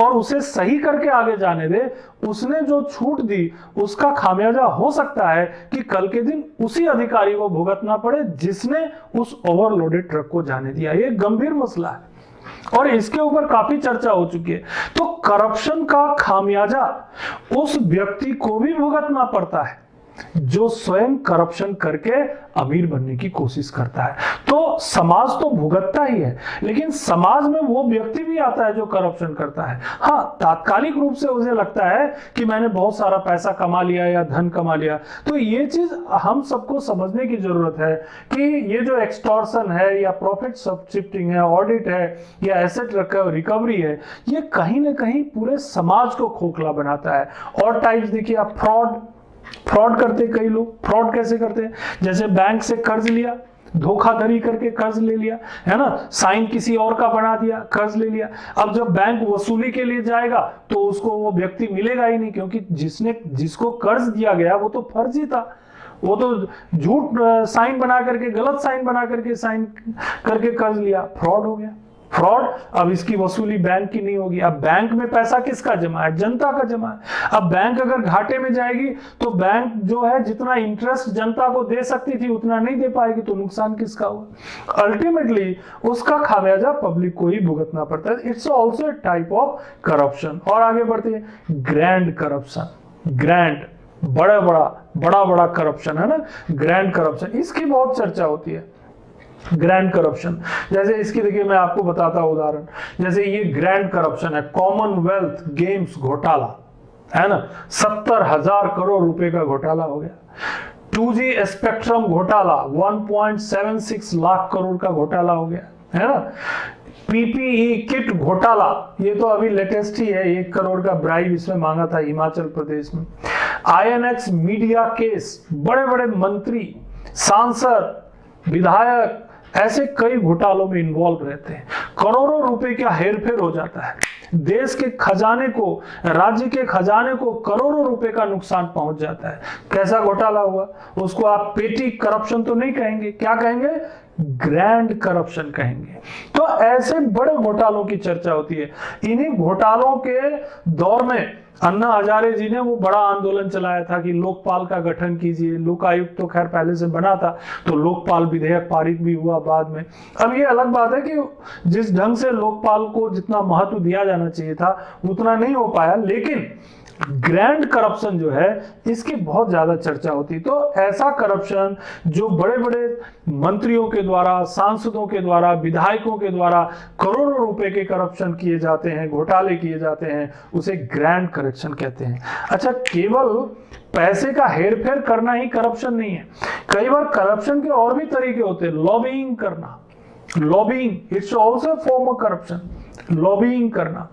और उसे सही करके आगे जाने दे, उसने जो छूट दी उसका खामियाजा हो सकता है कि कल के दिन उसी अधिकारी को भुगतना पड़े जिसने उस ओवरलोडेड ट्रक को जाने दिया। ये गंभीर मसला है और इसके ऊपर काफी चर्चा हो चुकी है। तो करप्शन का खामियाजा उस व्यक्ति को भी भुगतना पड़ता है जो स्वयं करप्शन करके अमीर बनने की कोशिश करता है। तो समाज तो भुगतता ही है, लेकिन समाज में वो व्यक्ति भी आता है जो करप्शन करता है। हाँ, तात्कालिक रूप से उसे लगता है कि मैंने बहुत सारा पैसा कमा लिया या धन कमा लिया। तो ये चीज हम सबको समझने की जरूरत है कि ये जो एक्सटॉर्शन है या प्रॉफिट शिफ्टिंग है, ऑडिट है या एसेट रिकवरी है, ये कहीं ना कहीं पूरे समाज को खोखला बनाता है। और टाइप्स देखिए आप, फ्रॉड करते कई लोग। फ्रॉड कैसे करते हैं? जैसे बैंक से कर्ज लिया, धोखाधड़ी करके कर्ज ले लिया, है ना, साइन किसी और का बना दिया, कर्ज ले लिया। अब जब बैंक वसूली के लिए जाएगा तो उसको वो व्यक्ति मिलेगा ही नहीं, क्योंकि जिसको कर्ज दिया गया वो तो फर्जी था, वो तो झूठ साइन बना करके, गलत साइन बना करके साइन करके कर्ज लिया, फ्रॉड हो गया। फ्रॉड, अब इसकी वसूली बैंक की नहीं होगी। अब बैंक में पैसा किसका जमा है? जनता का जमा है। अब बैंक अगर घाटे में जाएगी तो बैंक जो है जितना इंटरेस्ट जनता को दे सकती थी उतना नहीं दे पाएगी, तो नुकसान किसका हुआ? अल्टीमेटली उसका खामियाजा पब्लिक को ही भुगतना पड़ता है। It's also a type of corruption. और आगे बढ़ते हैं, ग्रैंड करप्शन। ग्रैंड, बड़ा करप्शन है ना, ग्रैंड करप्शन, इसकी बहुत चर्चा होती है। ग्रैंड करप्शन, जैसे इसकी देखिए मैं आपको बताता हूं उदाहरण। जैसे ये ग्रैंड करप्शन है, कॉमनवेल्थ गेम्स घोटाला, है ना, 70,000 करोड़ रुपए का घोटाला हो गया। 2G स्पेक्ट्रम घोटाला, 1.76 लाख करोड़ का घोटाला हो गया, है ना। PPE किट घोटाला, ये तो अभी लेटेस्ट ही है, 1 करोड़ का ब्राइब इसमें मांगा था हिमाचल प्रदेश में। INX मीडिया केस, बड़े बड़े मंत्री, सांसद, विधायक ऐसे कई घोटालों में इन्वॉल्व रहते हैं। करोड़ों रुपए का हेरफेर हो जाता है, देश के खजाने को, राज्य के खजाने को करोड़ों रुपए का नुकसान पहुंच जाता है। कैसा घोटाला हुआ? उसको आप पेटी करप्शन तो नहीं कहेंगे, क्या कहेंगे? ग्रैंड करप्शन कहेंगे। तो ऐसे बड़े घोटालों की चर्चा होती है। इन्हीं घोटालों के दौर में अन्ना हजारे जी ने वो बड़ा आंदोलन चलाया था कि लोकपाल का गठन कीजिए। लोक आयुक्त तो खैर पहले से बना था, तो लोकपाल विधेयक पारित भी हुआ बाद में। अब ये अलग बात है कि जिस ढंग से लोकपाल को जितना महत्व दिया जाना चाहिए था उतना नहीं हो पाया, लेकिन ग्रैंड करप्शन जो है इसकी बहुत ज्यादा चर्चा होती। तो ऐसा करप्शन जो बड़े बड़े मंत्रियों के द्वारा, सांसदों के द्वारा, विधायकों के द्वारा करोड़ों रुपए के करप्शन किए जाते हैं, घोटाले किए जाते हैं, उसे ग्रैंड करप्शन कहते हैं। अच्छा, केवल पैसे का हेरफेर करना ही करप्शन नहीं है, कई बार करप्शन के और भी तरीके होते हैं। लॉबिंग करना, lobbying it's also form of corruption. Lobbying करना,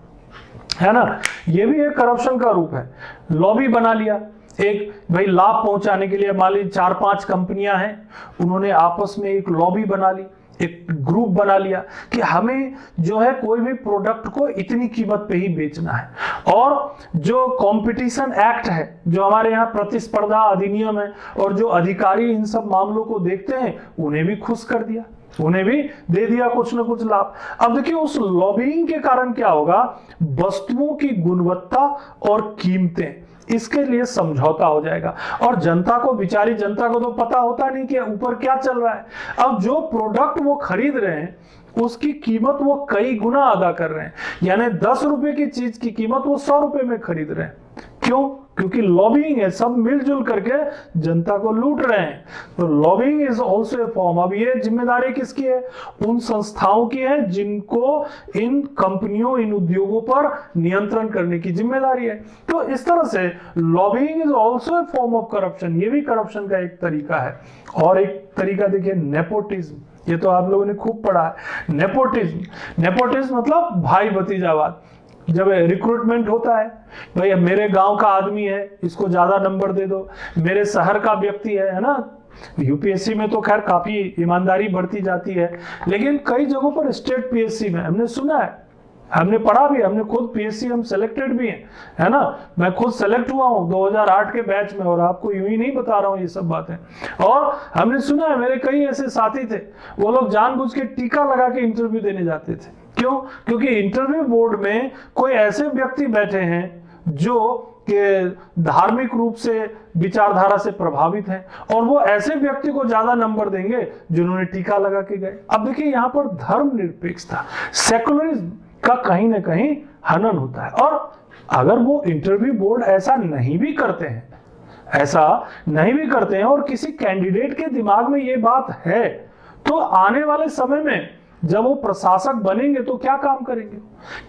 है ना, ये भी एक करप्शन का रूप है। लॉबी बना लिया, एक भाई लाभ पहुंचाने के लिए, मान लीजिए 4-5 कंपनियां हैं, उन्होंने आपस में एक लॉबी बना ली, एक ग्रुप बना लिया कि हमें जो है कोई भी प्रोडक्ट को इतनी कीमत पे ही बेचना है। और जो कंपटीशन एक्ट है, जो हमारे यहाँ प्रतिस्पर्धा अधिनियम है, और जो अधिकारी इन सब मामलों को देखते हैं, उन्हें भी खुश कर दिया, उन्हें भी दे दिया कुछ ना कुछ लाभ। अब देखिए उस लॉबिंग के कारण क्या होगा? वस्तुओं की गुणवत्ता और कीमतें, इसके लिए समझौता हो जाएगा। और जनता को, बेचारी जनता को तो पता होता नहीं कि ऊपर क्या चल रहा है। अब जो प्रोडक्ट वो खरीद रहे हैं उसकी कीमत वो कई गुना अदा कर रहे हैं, यानी 10 रुपए की चीज की कीमत वो 100 रुपए में खरीद रहे हैं। क्यों? क्योंकि लॉबिंग है, सब मिलजुल करके जनता को लूट रहे हैं। तो lobbying is also a form. अब ये जिम्मेदारी किसकी है? उन संस्थाओं की है जिनको इन कंपनियों, इन उद्योगों पर नियंत्रण करने की जिम्मेदारी है। तो इस तरह से lobbying is also a form of corruption, ये भी करप्शन का एक तरीका है। और एक तरीका देखिए, नेपोटिज्म, ये तो आप लोगों ने खूब पढ़ा है। नेपोटिज्म, नेपोटिज्म मतलब भाई भतीजावाद। जब रिक्रूटमेंट होता है, भाई मेरे गांव का आदमी है, इसको ज्यादा नंबर दे दो, मेरे शहर का व्यक्ति है ना। यूपीएससी में तो खैर काफी ईमानदारी बढ़ती जाती है, लेकिन कई जगहों पर स्टेट पीएससी में हमने सुना है, हमने पढ़ा भी, हमने खुद पीएससी हम सेलेक्टेड भी हैं, है ना। मैं खुद सेलेक्ट हुआ हूँ 2008 के बैच में, और आपको यूं ही नहीं बता रहा हूँ ये सब बातें। और हमने सुना है, मेरे कई ऐसे साथी थे, वो लोग जानबूझ के टीका लगा के इंटरव्यू देने जाते थे। क्यों? क्योंकि इंटरव्यू बोर्ड में कोई ऐसे व्यक्ति बैठे हैं जो कि धार्मिक रूप से, विचारधारा से प्रभावित हैं, और वो ऐसे व्यक्ति को ज्यादा नंबर देंगे जिन्होंने टीका लगा के गए। अब देखिए यहाँ पर धर्मनिरपेक्षता, सेकुलरिज्म का कहीं ना कहीं हनन होता है। और अगर वो इंटरव्यू बोर्ड ऐसा नहीं भी करते हैं, ऐसा नहीं भी करते हैं और किसी कैंडिडेट के दिमाग में ये बात है, तो आने वाले समय में जब वो प्रशासक बनेंगे तो क्या काम करेंगे,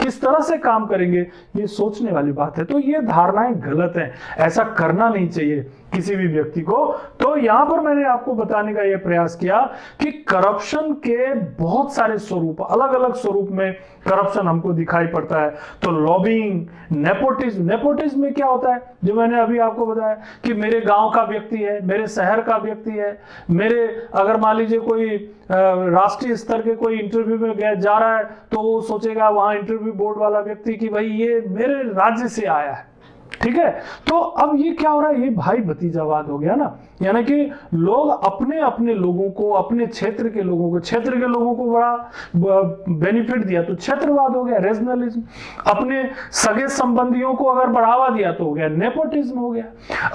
किस तरह से काम करेंगे, ये सोचने वाली बात है। तो ये धारणाएं गलत हैं, ऐसा करना नहीं चाहिए किसी भी व्यक्ति को। तो यहां पर मैंने आपको बताने का यह प्रयास किया कि करप्शन के बहुत सारे स्वरूप, अलग अलग स्वरूप में करप्शन हमको दिखाई पड़ता है। तो लॉबिंग, नेपोटिज्म, नेपोटिज्म में क्या होता है, जो मैंने अभी आपको बताया कि मेरे गांव का व्यक्ति है, मेरे शहर का व्यक्ति है, मेरे अगर मान लीजिए कोई राष्ट्रीय स्तर के कोई इंटरव्यू में जा रहा है तो वो सोचेगा वहां इंटरव्यू बोर्ड वाला व्यक्ति कि भाई ये मेरे राज्य से आया है, ठीक है। तो अब ये क्या हो रहा है, ये भाई भतीजावाद हो गया ना, यानी कि लोग अपने अपने लोगों को, अपने क्षेत्र के लोगों को बड़ा बेनिफिट दिया तो क्षेत्रवाद हो गया, रीजनलिज्म। अपने सगे संबंधियों को अगर बढ़ावा दिया तो हो गया नेपोटिज्म हो गया।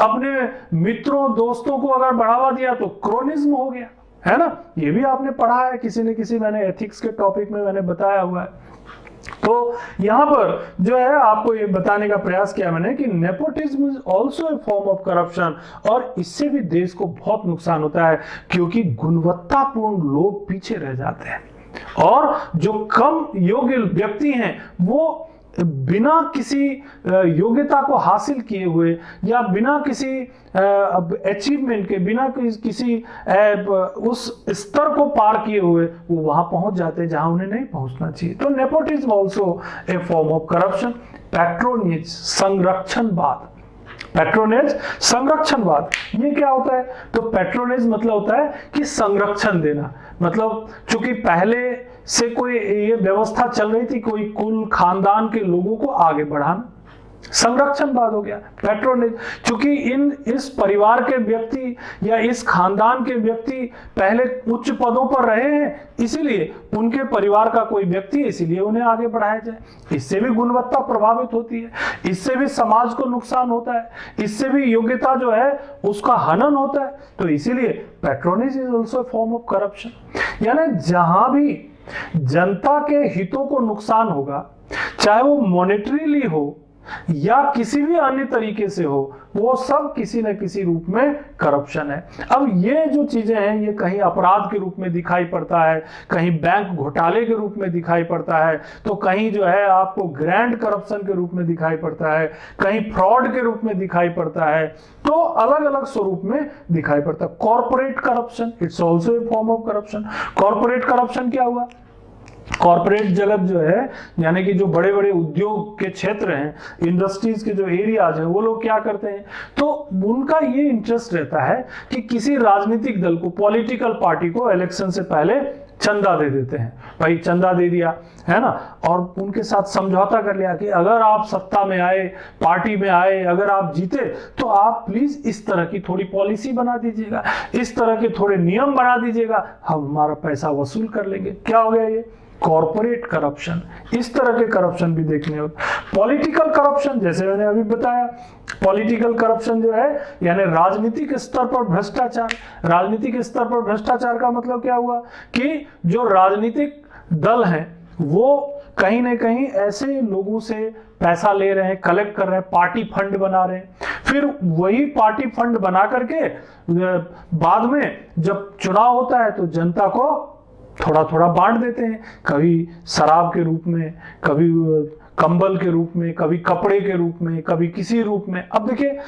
अपने मित्रों दोस्तों को अगर बढ़ावा दिया तो क्रोनिज्म हो गया, है ना। ये भी आपने पढ़ा है किसी न किसी, मैंने एथिक्स के टॉपिक में मैंने बताया हुआ है। तो यहां पर जो है आपको ये बताने का प्रयास किया मैंने कि nepotism is also a form of corruption, और इससे भी देश को बहुत नुकसान होता है क्योंकि गुणवत्तापूर्ण लोग पीछे रह जाते हैं और जो कम योग्य व्यक्ति हैं वो बिना किसी योग्यता को हासिल किए हुए या बिना किसी अचीवमेंट के, बिना किसी उस स्तर को पार किए हुए वो वहां पहुंच जाते हैं जहां उन्हें नहीं पहुंचना चाहिए। तो nepotism also a form of corruption. Patronage, संरक्षणवाद, पैट्रोनेज संरक्षणवाद, ये क्या होता है, तो पैट्रोनेज मतलब होता है कि संरक्षण देना, मतलब चूंकि पहले से कोई ये व्यवस्था चल रही थी, कोई कुल खानदान के लोगों को आगे बढ़ाना, संरक्षणवाद हो गया। पैट्रोनेज, चूंकि इस परिवार के व्यक्ति या इस खानदान के व्यक्ति पहले उच्च पदों पर रहे हैं, इसीलिए उनके परिवार का कोई व्यक्ति, इसीलिए उन्हें आगे बढ़ाया जाए। इससे भी गुणवत्ता प्रभावित होती है, इससे भी समाज को नुकसान होता है, इससे भी योग्यता जो है उसका हनन होता है। तो इसीलिए patronage is also form of corruption. यानी जहां भी जनता के हितों को नुकसान होगा, चाहे वो मॉनेटरीली हो या किसी भी अन्य तरीके से हो, वो सब किसी न किसी रूप में करप्शन है। अब ये जो चीजें हैं ये कहीं अपराध के रूप में दिखाई पड़ता है, कहीं बैंक घोटाले के रूप में दिखाई पड़ता है, तो कहीं जो है आपको ग्रैंड करप्शन के रूप में दिखाई पड़ता है, कहीं फ्रॉड के रूप में दिखाई पड़ता है, तो अलग अलग स्वरूप में दिखाई पड़ता है। Corporate corruption, it's also a form of corruption. Corporate corruption क्या हुआ, कॉर्पोरेट जगत जो है, यानी कि जो बड़े बड़े उद्योग के क्षेत्र हैं, इंडस्ट्रीज के जो एरियाज हैं, वो लोग क्या करते हैं, तो उनका ये इंटरेस्ट रहता है कि किसी राजनीतिक दल को, पॉलिटिकल पार्टी को इलेक्शन से पहले चंदा दे देते हैं। भाई चंदा दे दिया, है ना, और उनके साथ समझौता कर लिया कि अगर आप सत्ता में आए, पार्टी में आए, अगर आप जीते तो आप प्लीज इस तरह की थोड़ी पॉलिसी बना दीजिएगा, इस तरह के थोड़े नियम बना दीजिएगा, हम हमारा पैसा वसूल कर लेंगे। क्या हो गया ये, कॉर्पोरेट करप्शन। इस तरह के करप्शन भी देखने होते। पॉलिटिकल करप्शन, जैसे मैंने अभी बताया, पॉलिटिकल करप्शन जो है यानी राजनीतिक स्तर पर भ्रष्टाचार। राजनीतिक स्तर पर भ्रष्टाचार का मतलब क्या हुआ कि जो राजनीतिक दल हैं वो कहीं ना कहीं ऐसे लोगों से पैसा ले रहे हैं, कलेक्ट कर रहे हैं, पार्टी फंड बना रहे हैं, फिर वही पार्टी फंड बना करके बाद में जब चुनाव होता है तो जनता को थोड़ा थोड़ा बांट देते हैं, कभी शराब के रूप में, कभी कंबल के रूप में, कभी कपड़े के रूप में, कभी किसी रूप में। अब देखिए,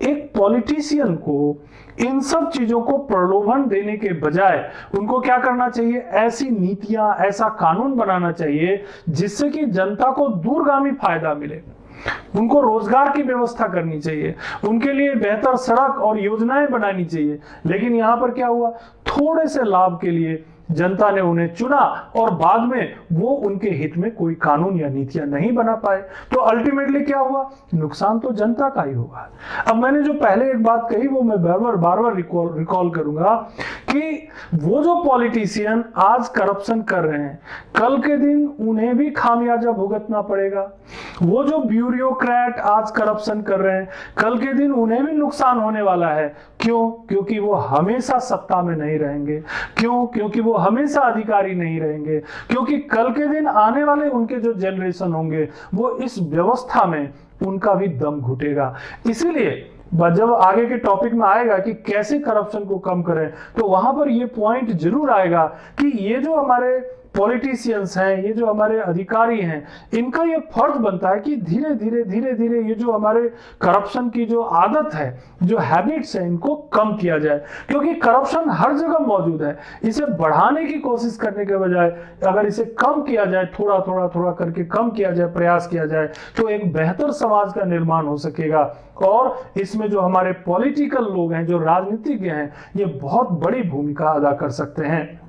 एक पॉलिटिशियन को इन सब चीजों को प्रलोभन देने के बजाय उनको क्या करना चाहिए, ऐसी नीतियां, ऐसा कानून बनाना चाहिए जिससे कि जनता को दूरगामी फायदा मिले। उनको रोजगार की व्यवस्था करनी चाहिए, उनके लिए बेहतर सड़क और योजनाएं बनानी चाहिए। लेकिन यहां पर क्या हुआ, थोड़े से लाभ के लिए जनता ने उन्हें चुना और बाद में वो उनके हित में कोई कानून या नीतियां नहीं बना पाए, तो अल्टीमेटली क्या हुआ, नुकसान तो जनता का ही होगा। अब मैंने जो पहले एक बात कही वो मैं बार बार रिकॉल करूंगा कि वो जो पॉलिटिशियन आज करप्शन कर रहे हैं, कल के दिन उन्हें भी खामियाजा भुगतना पड़ेगा। वो जो ब्यूरोक्रेट आज करप्शन कर रहे हैं, कल के दिन उन्हें भी नुकसान होने वाला है। क्यों, क्योंकि वो हमेशा सत्ता में नहीं रहेंगे। क्यों, क्योंकि वो हमेशा अधिकारी नहीं रहेंगे, क्योंकि कल के दिन आने वाले उनके जो जनरेशन होंगे वो इस व्यवस्था में उनका भी दम घुटेगा। इसीलिए जब आगे के टॉपिक में आएगा कि कैसे करप्शन को कम करें, तो वहां पर ये पॉइंट जरूर आएगा कि ये जो हमारे पॉलिटिशियंस हैं, ये जो हमारे अधिकारी हैं, इनका ये फर्ज बनता है कि धीरे धीरे ये जो हमारे करप्शन की जो आदत है, जो हैबिट्स है, इनको कम किया जाए। क्योंकि करप्शन हर जगह मौजूद है। इसे बढ़ाने की कोशिश करने के बजाय अगर इसे कम किया जाए, थोड़ा करके कम किया जाए, प्रयास किया जाए, तो एक बेहतर समाज का निर्माण हो सकेगा। और इसमें जो हमारे पॉलिटिकल लोग हैं, जो राजनीतिज्ञ हैं, ये बहुत बड़ी भूमिका अदा कर सकते हैं।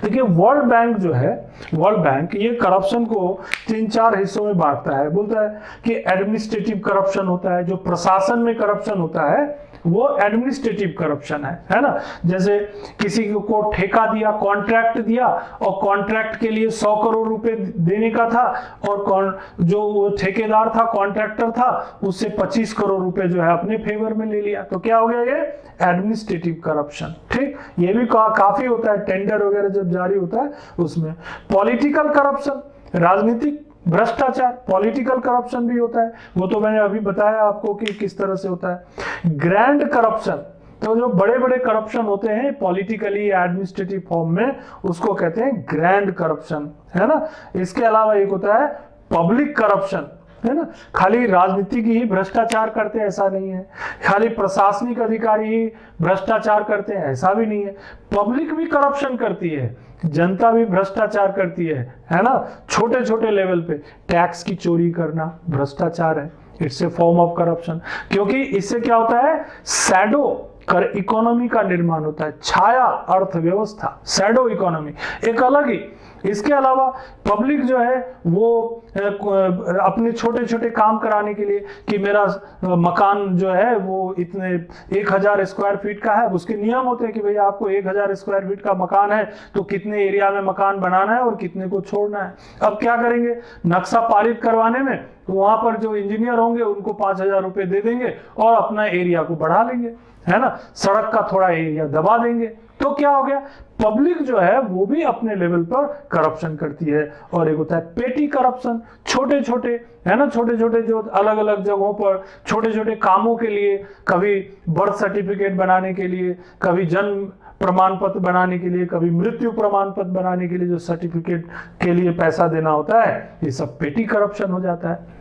देखिए, वर्ल्ड बैंक जो है, वर्ल्ड बैंक ये करप्शन को 3-4 हिस्सों में बांटता है। बोलता है कि एडमिनिस्ट्रेटिव करप्शन होता है, जो प्रशासन में करप्शन होता है वो एडमिनिस्ट्रेटिव करप्शन है ना। जैसे किसी को ठेका दिया, कॉन्ट्रैक्ट दिया, और कॉन्ट्रैक्ट के लिए 100 करोड़ रुपए देने का था, और जो ठेकेदार था, कॉन्ट्रैक्टर था, उससे 25 करोड़ रुपए जो है अपने फेवर में ले लिया, तो क्या हो गया? ये एडमिनिस्ट्रेटिव करप्शन। ठीक, ये भी काफी होता है, टेंडर वगैरह जब जारी होता है उसमें। पॉलिटिकल करप्शन, राजनीतिक भ्रष्टाचार, पॉलिटिकल करप्शन भी होता है, वो तो मैंने अभी बताया आपको कि किस तरह से होता है। ग्रैंड करप्शन, तो जो बड़े बड़े करप्शन होते हैं पॉलिटिकली एडमिनिस्ट्रेटिव फॉर्म में, उसको कहते हैं ग्रैंड करप्शन, है ना। इसके अलावा एक होता है पब्लिक करप्शन, है ना। खाली राजनीतिक ही भ्रष्टाचार करते हैं ऐसा नहीं है, खाली प्रशासनिक अधिकारी ही भ्रष्टाचार करते हैं ऐसा भी नहीं है। पब्लिक भी करप्शन करती है, जनता भी भ्रष्टाचार करती है ना। छोटे छोटे लेवल पे टैक्स की चोरी करना भ्रष्टाचार है, it's a form of corruption. क्योंकि इससे क्या होता है? शैडो इकोनॉमी का निर्माण होता है, छाया अर्थव्यवस्था, शैडो इकोनॉमी एक अलग ही। इसके अलावा पब्लिक जो है वो अपने छोटे छोटे काम कराने के लिए कि मेरा मकान जो है वो इतने 1000 स्क्वायर फीट का है, उसके नियम होते हैं कि भैया आपको 1000 स्क्वायर फीट का मकान है तो कितने एरिया में मकान बनाना है और कितने को छोड़ना है। अब क्या करेंगे? नक्शा पारित करवाने में तो वहां पर जो इंजीनियर होंगे उनको 5000 रुपए दे देंगे और अपना एरिया को बढ़ा लेंगे, है ना। सड़क का थोड़ा एरिया दबा देंगे, तो क्या हो गया? पब्लिक जो है वो भी अपने लेवल पर करप्शन करती है। और एक होता है पेटी करप्शन, छोटे छोटे, है ना, छोटे छोटे जो अलग अलग जगहों पर छोटे छोटे कामों के लिए, कभी बर्थ सर्टिफिकेट बनाने के लिए, कभी जन्म प्रमाण पत्र बनाने के लिए, कभी मृत्यु प्रमाण पत्र बनाने के लिए जो सर्टिफिकेट के लिए पैसा देना होता है, ये सब पेटी करप्शन हो जाता है।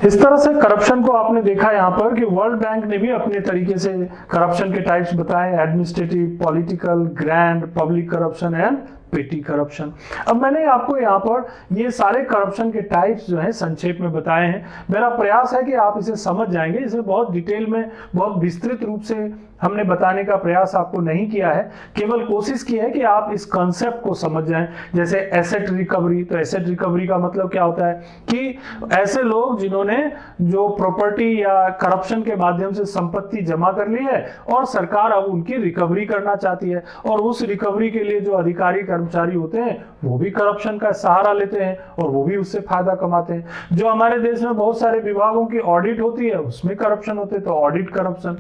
इस तरह से करप्शन को आपने देखा यहाँ पर कि वर्ल्ड बैंक ने भी अपने तरीके से करप्शन के टाइप्स बताए, administrative, political, grand, public corruption and पेटी करप्शन। अब मैंने आपको यहाँ पर ये सारे करप्शन के टाइप्स जो हैं संक्षेप में बताए हैं। मेरा प्रयास है कि आप इसे समझ जाएंगे। इसे बहुत डिटेल में, बहुत विस्तृत रूप से हमने बताने का प्रयास आपको नहीं किया है, केवल कोशिश की है कि आप इस कॉन्सेप्ट को समझ जाएं। जैसे एसेट रिकवरी, तो एसेट रिकवरी का मतलब क्या होता है कि ऐसे लोग जिन्होंने जो प्रॉपर्टी या करप्शन के माध्यम से संपत्ति जमा कर ली है और सरकार अब उनकी रिकवरी करना चाहती है, और उस रिकवरी के लिए जो अधिकारी कर्मचारी होते हैं वो भी करप्शन का सहारा लेते हैं और वो भी उससे फायदा कमाते हैं। जो हमारे देश में बहुत सारे विभागों की ऑडिट होती है उसमें करप्शन होते हैं, तो audit corruption.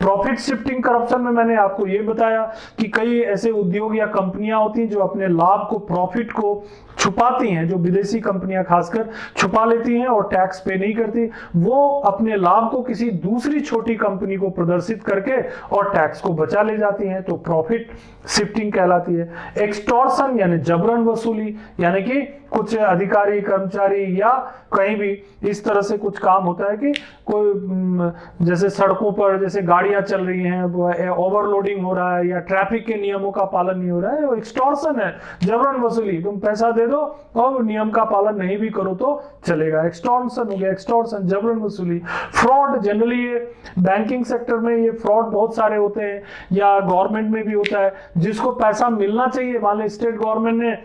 Profit shifting corruption में मैंने आपको ये बताया कि कई ऐसे उद्योग या कंपनियां होती हैं जो अपने लाभ को, प्रॉफिट को छुपाती हैं, जो विदेशी कंपनियां खासकर छुपा लेती हैं और टैक्स पे नहीं करती, वो अपने लाभ को किसी दूसरी छोटी कंपनी को प्रदर्शित करके और टैक्स को बचा ले जाती हैं, तो प्रॉफिट शिफ्टिंग कहलाती है। एक्सटॉर्शन यानी जबरन वसूली, यानी कि कुछ अधिकारी कर्मचारी या कहीं भी इस तरह से कुछ काम होता है कि कोई जैसे सड़कों पर जैसे गाड़ियां चल रही हैं, ओवरलोडिंग हो रहा है या ट्रैफिक के नियमों का पालन नहीं हो रहा है, वो एक्सटॉर्शन है, जबरन वसूली। तुम पैसा दे दो और नियम का पालन नहीं भी करो तो चलेगा, एक्सटॉर्शन हो गया, एक्सटॉर्शन, जबरन वसूली। फ्रॉड, जनरली ये बैंकिंग सेक्टर में ये फ्रॉड बहुत सारे होते हैं या गवर्नमेंट में भी होता है। जिसको पैसा मिलना चाहिए, मान लो स्टेट गवर्नमेंट ने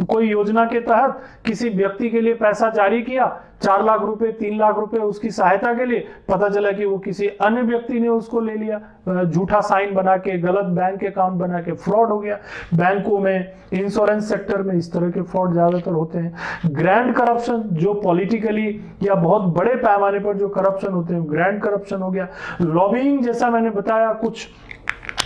कोई योजना के तहत किसी व्यक्ति के लिए पैसा जारी किया, 4 लाख रुपए, 3 लाख रुपए उसकी सहायता के लिए, पता चला कि वो किसी अन्य व्यक्ति ने उसको ले लिया, झूठा साइन बना के, गलत बैंक अकाउंट बना के, फ्रॉड हो गया। बैंकों में, इंश्योरेंस सेक्टर में इस तरह के फ्रॉड ज्यादातर होते हैं। ग्रैंड करप्शन, जो पॉलिटिकली या बहुत बड़े पैमाने पर जो करप्शन होते हैं, ग्रैंड करप्शन हो गया। लॉबिंग, जैसा मैंने बताया, कुछ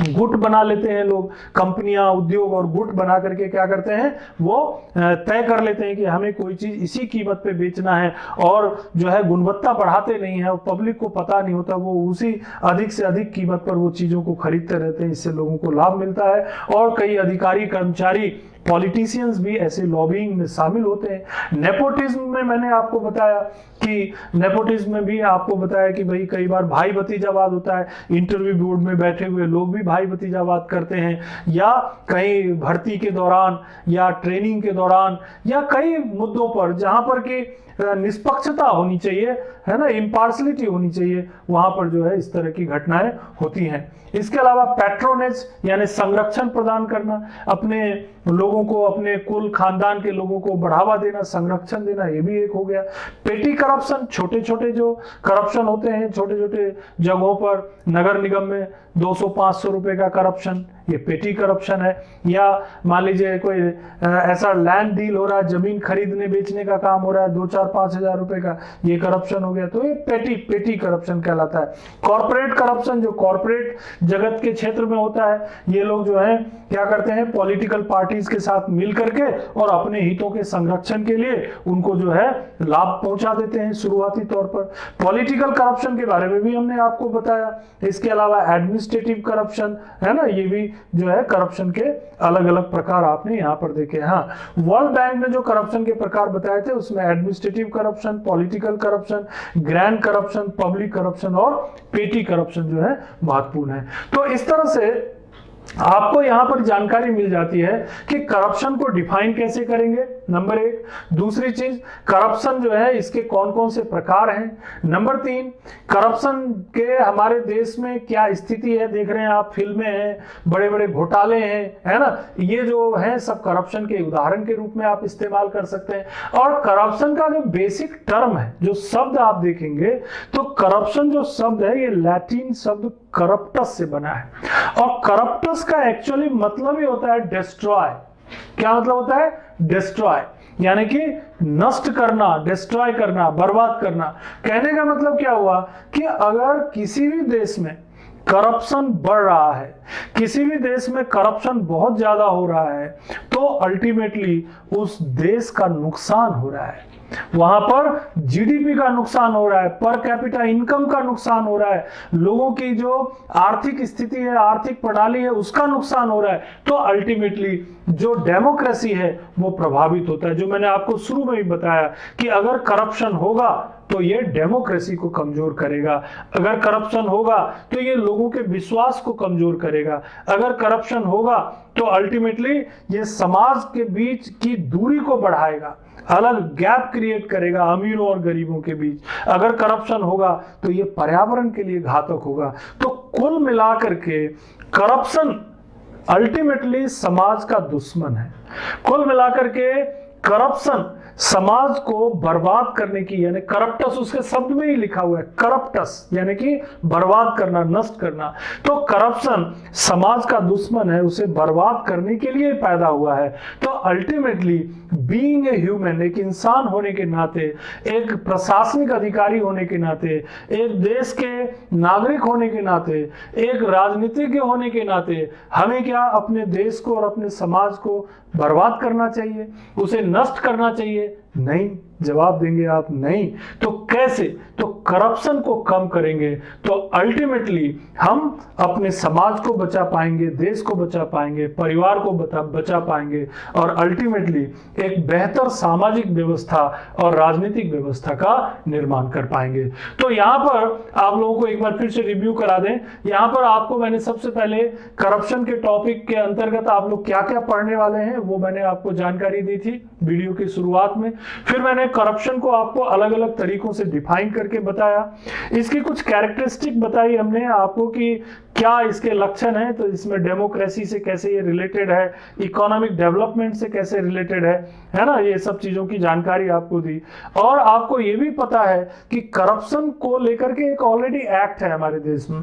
गुट बना लेते हैं लोग, कंपनियां, उद्योग और गुट बना करके क्या करते हैं, वो तय कर लेते हैं कि हमें कोई चीज इसी कीमत पे बेचना है, और जो है गुणवत्ता बढ़ाते नहीं है, पब्लिक को पता नहीं होता, वो उसी अधिक से अधिक कीमत पर वो चीजों को खरीदते रहते हैं। इससे लोगों को लाभ मिलता है, और कई अधिकारी, कर्मचारी, पॉलिटिशियंस भी ऐसे लॉबिंग में शामिल होते हैं। नेपोटिज्म में मैंने आपको बताया कि नेपोटिज्म में भी आपको बताया कि भाई कई बार भाई भतीजावाद होता है, इंटरव्यू बोर्ड में बैठे हुए लोग भी भाई भतीजावाद करते हैं, या कहीं भर्ती के दौरान या ट्रेनिंग के दौरान या कई मुद्दों पर जहां पर कि निष्पक्षता होनी चाहिए, है ना, इम्पार्शलिटी होनी चाहिए, वहां पर जो है इस तरह की घटनाएं होती हैं। इसके अलावा पैट्रोनेज यानी संरक्षण प्रदान करना, अपने लोगों को, अपने कुल खानदान के लोगों को बढ़ावा देना, संरक्षण देना, ये भी एक हो गया। पेटी करप्शन, छोटे छोटे जो करप्शन होते हैं छोटे छोटे जगहों पर, नगर निगम में 200-500 रुपए का करप्शन, ये पेटी करप्शन है। या मान लीजिए कोई ऐसा लैंड डील हो रहा है, जमीन खरीदने बेचने का काम हो रहा है 2-4-5 हजार रुपए का, ये करप्शन हो गया, तो ये पेटी करप्शन कहलाता है। कॉर्पोरेट करप्शन, जो कॉर्पोरेट जगत के क्षेत्र में होता है, ये लोग जो है क्या करते हैं, पॉलिटिकल पार्टीज के साथ मिल करके और अपने हितों के संरक्षण के लिए उनको जो है लाभ पहुंचा देते हैं शुरुआती तौर पर। पॉलिटिकल करप्शन के बारे में भी हमने आपको बताया। इसके अलावा एडमिनिस्ट्रेटिव करप्शन है ना, ये भी जो है करप्शन के अलग अलग प्रकार आपने यहाँ पर देखे। हाँ, वर्ल्ड बैंक ने जो करप्शन के प्रकार बताए थे उसमें administrative corruption, political corruption, grand corruption, public corruption और पेटी करप्शन जो है महत्वपूर्ण है। तो इस तरह से आपको यहां पर जानकारी मिल जाती है कि करप्शन को डिफाइन कैसे करेंगे, नंबर 1। दूसरी चीज, करप्शन जो है इसके कौन कौन से प्रकार हैं। नंबर 3, करप्शन के हमारे देश में क्या स्थिति है, देख रहे हैं आप, फिल्में हैं, बड़े बड़े घोटाले हैं, है ना, ये जो है सब करप्शन के उदाहरण के रूप में आप इस्तेमाल कर सकते हैं। और करप्शन का जो बेसिक टर्म है, जो शब्द आप देखेंगे, तो करप्शन जो शब्द है ये लैटिन शब्द करप्टस से बना है, और करप्टस का एक्चुअली मतलब ही होता है डिस्ट्रॉय। क्या मतलब होता है? डिस्ट्रॉय, यानी कि नष्ट करना, डिस्ट्रॉय करना, बर्बाद करना। कहने का मतलब क्या हुआ कि अगर किसी भी देश में करप्शन बढ़ रहा है, किसी भी देश में करप्शन बहुत ज्यादा हो रहा है, तो अल्टीमेटली उस देश का नुकसान हो रहा है, वहां पर जीडीपी का नुकसान हो रहा है, पर कैपिटा इनकम का नुकसान हो रहा है, लोगों की जो आर्थिक स्थिति है, आर्थिक प्रणाली है, उसका नुकसान हो रहा है। तो अल्टीमेटली जो डेमोक्रेसी है वो प्रभावित होता है। जो मैंने आपको शुरू में ही बताया कि अगर करप्शन होगा तो ये डेमोक्रेसी को कमजोर करेगा, अगर करप्शन होगा तो ये लोगों के विश्वास को कमजोर करेगा, अगर करप्शन होगा तो अल्टीमेटली ये समाज के बीच की दूरी को बढ़ाएगा, अलग गैप क्रिएट करेगा अमीरों और गरीबों के बीच। अगर करप्शन होगा तो ये पर्यावरण के लिए घातक होगा। तो कुल मिलाकर के करप्शन अल्टीमेटली समाज का दुश्मन है। कुल मिलाकर के करप्शन समाज को बर्बाद करने की, यानी करप्टस उसके शब्द में ही लिखा हुआ है, करप्टस यानी कि बर्बाद करना, नष्ट करना। तो करप्शन समाज का दुश्मन है, उसे बर्बाद करने के लिए पैदा हुआ है। तो अल्टीमेटली बीइंग ए ह्यूमन, एक इंसान होने के नाते, एक प्रशासनिक अधिकारी होने के नाते, एक देश के नागरिक होने के नाते, एक राजनीतिज्ञ होने के नाते, हमें क्या अपने देश को और अपने समाज को बर्बाद करना चाहिए, उसे नष्ट करना चाहिए? नहीं। जवाब देंगे आप नहीं। तो कैसे? तो करप्शन को कम करेंगे तो अल्टीमेटली हम अपने समाज को बचा पाएंगे, देश को बचा पाएंगे, परिवार को बचा पाएंगे, और अल्टीमेटली एक बेहतर सामाजिक व्यवस्था और राजनीतिक व्यवस्था का निर्माण कर पाएंगे। तो यहाँ पर आप लोगों को एक बार फिर से रिव्यू करा दें। यहाँ पर आपको मैंने सबसे पहले करप्शन के टॉपिक के अंतर्गत आप लोग क्या क्या पढ़ने वाले हैं वो मैंने आपको जानकारी दी थी वीडियो की शुरुआत में। फिर मैंने करप्शन को आपको अलग अलग तरीकों से डिफाइन करके बताया, इसकी कुछ कैरेक्टरिस्टिक बताई हमने आपको कि क्या इसके लक्षण हैं, तो इसमें डेमोक्रेसी से कैसे ये रिलेटेड है, इकोनॉमिक डेवलपमेंट से कैसे रिलेटेड है ना, ये सब चीजों की जानकारी आपको दी। और आपको ये भी पता है कि करप्शन को लेकर के एक ऑलरेडी एक्ट है हमारे देश में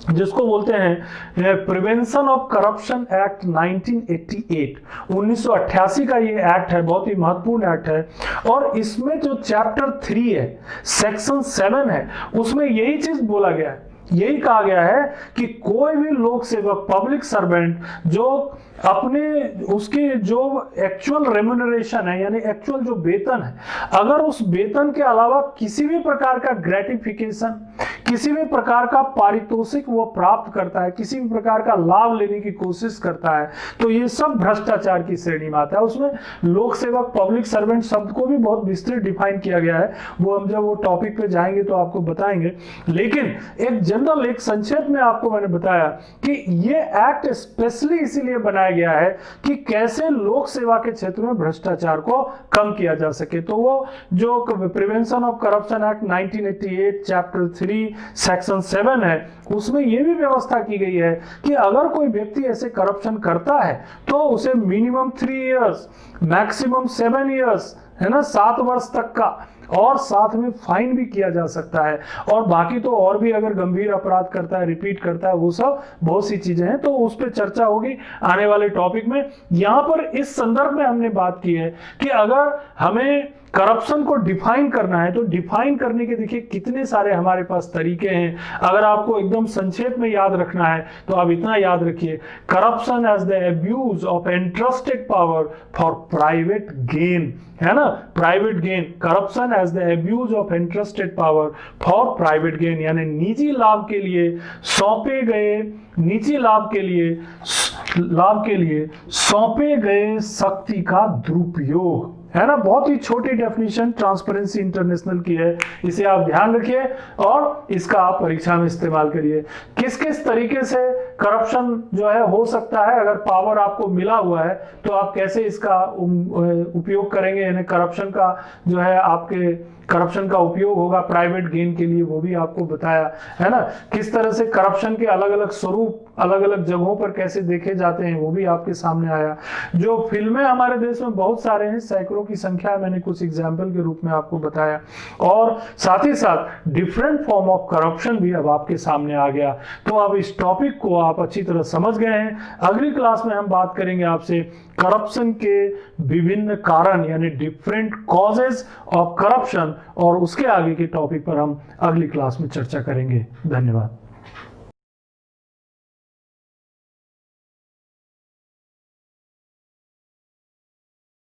जिसको बोलते हैं प्रिवेंशन ऑफ करप्शन एक्ट 1988, 1988 का ये एक्ट है, बहुत ही महत्वपूर्ण एक्ट है। और इसमें जो चैप्टर 3 है, सेक्शन 7 है, उसमें यही चीज बोला गया है यही कहा गया है कि कोई भी लोक सेवक, पब्लिक सर्वेंट, जो अपने उसके जो एक्चुअल रेम्युनरेशन है यानी एक्चुअल जो वेतन है, अगर उस वेतन के अलावा किसी भी प्रकार का ग्रेटिफिकेशन, किसी भी प्रकार का पारितोषिक वो प्राप्त करता है, किसी भी प्रकार का लाभ लेने की कोशिश करता है, तो ये सब भ्रष्टाचार की श्रेणी में आता है। उसमें लोक सेवक, पब्लिक सर्वेंट शब्द को भी बहुत विस्तृत डिफाइन किया गया है, वो हम जब वो टॉपिक पे जाएंगे तो आपको बताएंगे। लेकिन एक जनरल, एक संक्षेप में आपको मैंने बताया कि ये एक्ट स्पेशली इसीलिए बनाया गया है कि कैसे लोक सेवा के क्षेत्र में भ्रष्टाचार को कम किया जा सके। तो वो जो prevention of corruption act 1988 chapter 3 section 7 है, उसमें यह भी व्यवस्था की गई है कि अगर कोई व्यक्ति ऐसे करप्शन करता है तो उसे मिनिमम 3 इयर्स, मैक्सिमम 7 इयर्स, है ना, 7 वर्ष तक का, और साथ में फाइन भी किया जा सकता है। और बाकी तो और भी अगर गंभीर अपराध करता है, रिपीट करता है, वो सब बहुत सी चीजें हैं, तो उस पर चर्चा होगी आने वाले टॉपिक में। यहां पर इस संदर्भ में हमने बात की है कि अगर हमें करप्शन को डिफाइन करना है तो डिफाइन करने के देखिए कितने सारे हमारे पास तरीके हैं। अगर आपको एकदम संक्षेप में याद रखना है तो आप इतना याद रखिए, corruption as the abuse of entrusted power for private gain, है ना, private gain. Corruption as the abuse of entrusted power for private gain, यानी निजी लाभ के लिए सौंपे गए, निजी लाभ के लिए सौंपे गए शक्ति का दुरुपयोग, है ना। बहुत ही छोटी डेफिनेशन ट्रांसपेरेंसी इंटरनेशनल की है, इसे आप ध्यान रखिए और इसका आप परीक्षा में इस्तेमाल करिए। किस किस तरीके से करप्शन जो है हो सकता है, अगर पावर आपको मिला हुआ है तो आप कैसे इसका उपयोग करेंगे, यानी करप्शन का जो है आपके करप्शन का उपयोग होगा प्राइवेट गेन के लिए, वो भी आपको बताया, है ना। किस तरह से करप्शन के अलग अलग स्वरूप अलग अलग जगहों पर कैसे देखे जाते हैं वो भी आपके सामने आया। जो फिल्में हमारे देश में बहुत सारे हैं, सैकड़ों की संख्या, मैंने कुछ एग्जाम्पल के रूप में आपको बताया, और साथ ही साथ डिफरेंट फॉर्म ऑफ करप्शन भी अब आपके सामने आ गया। तो अब इस टॉपिक को आप अच्छी तरह समझ गए हैं। अगली क्लास में हम बात करेंगे आपसे करप्शन के विभिन्न कारण, यानी डिफरेंट कॉजेज ऑफ करप्शन, और उसके आगे के टॉपिक पर हम अगली क्लास में चर्चा करेंगे। धन्यवाद।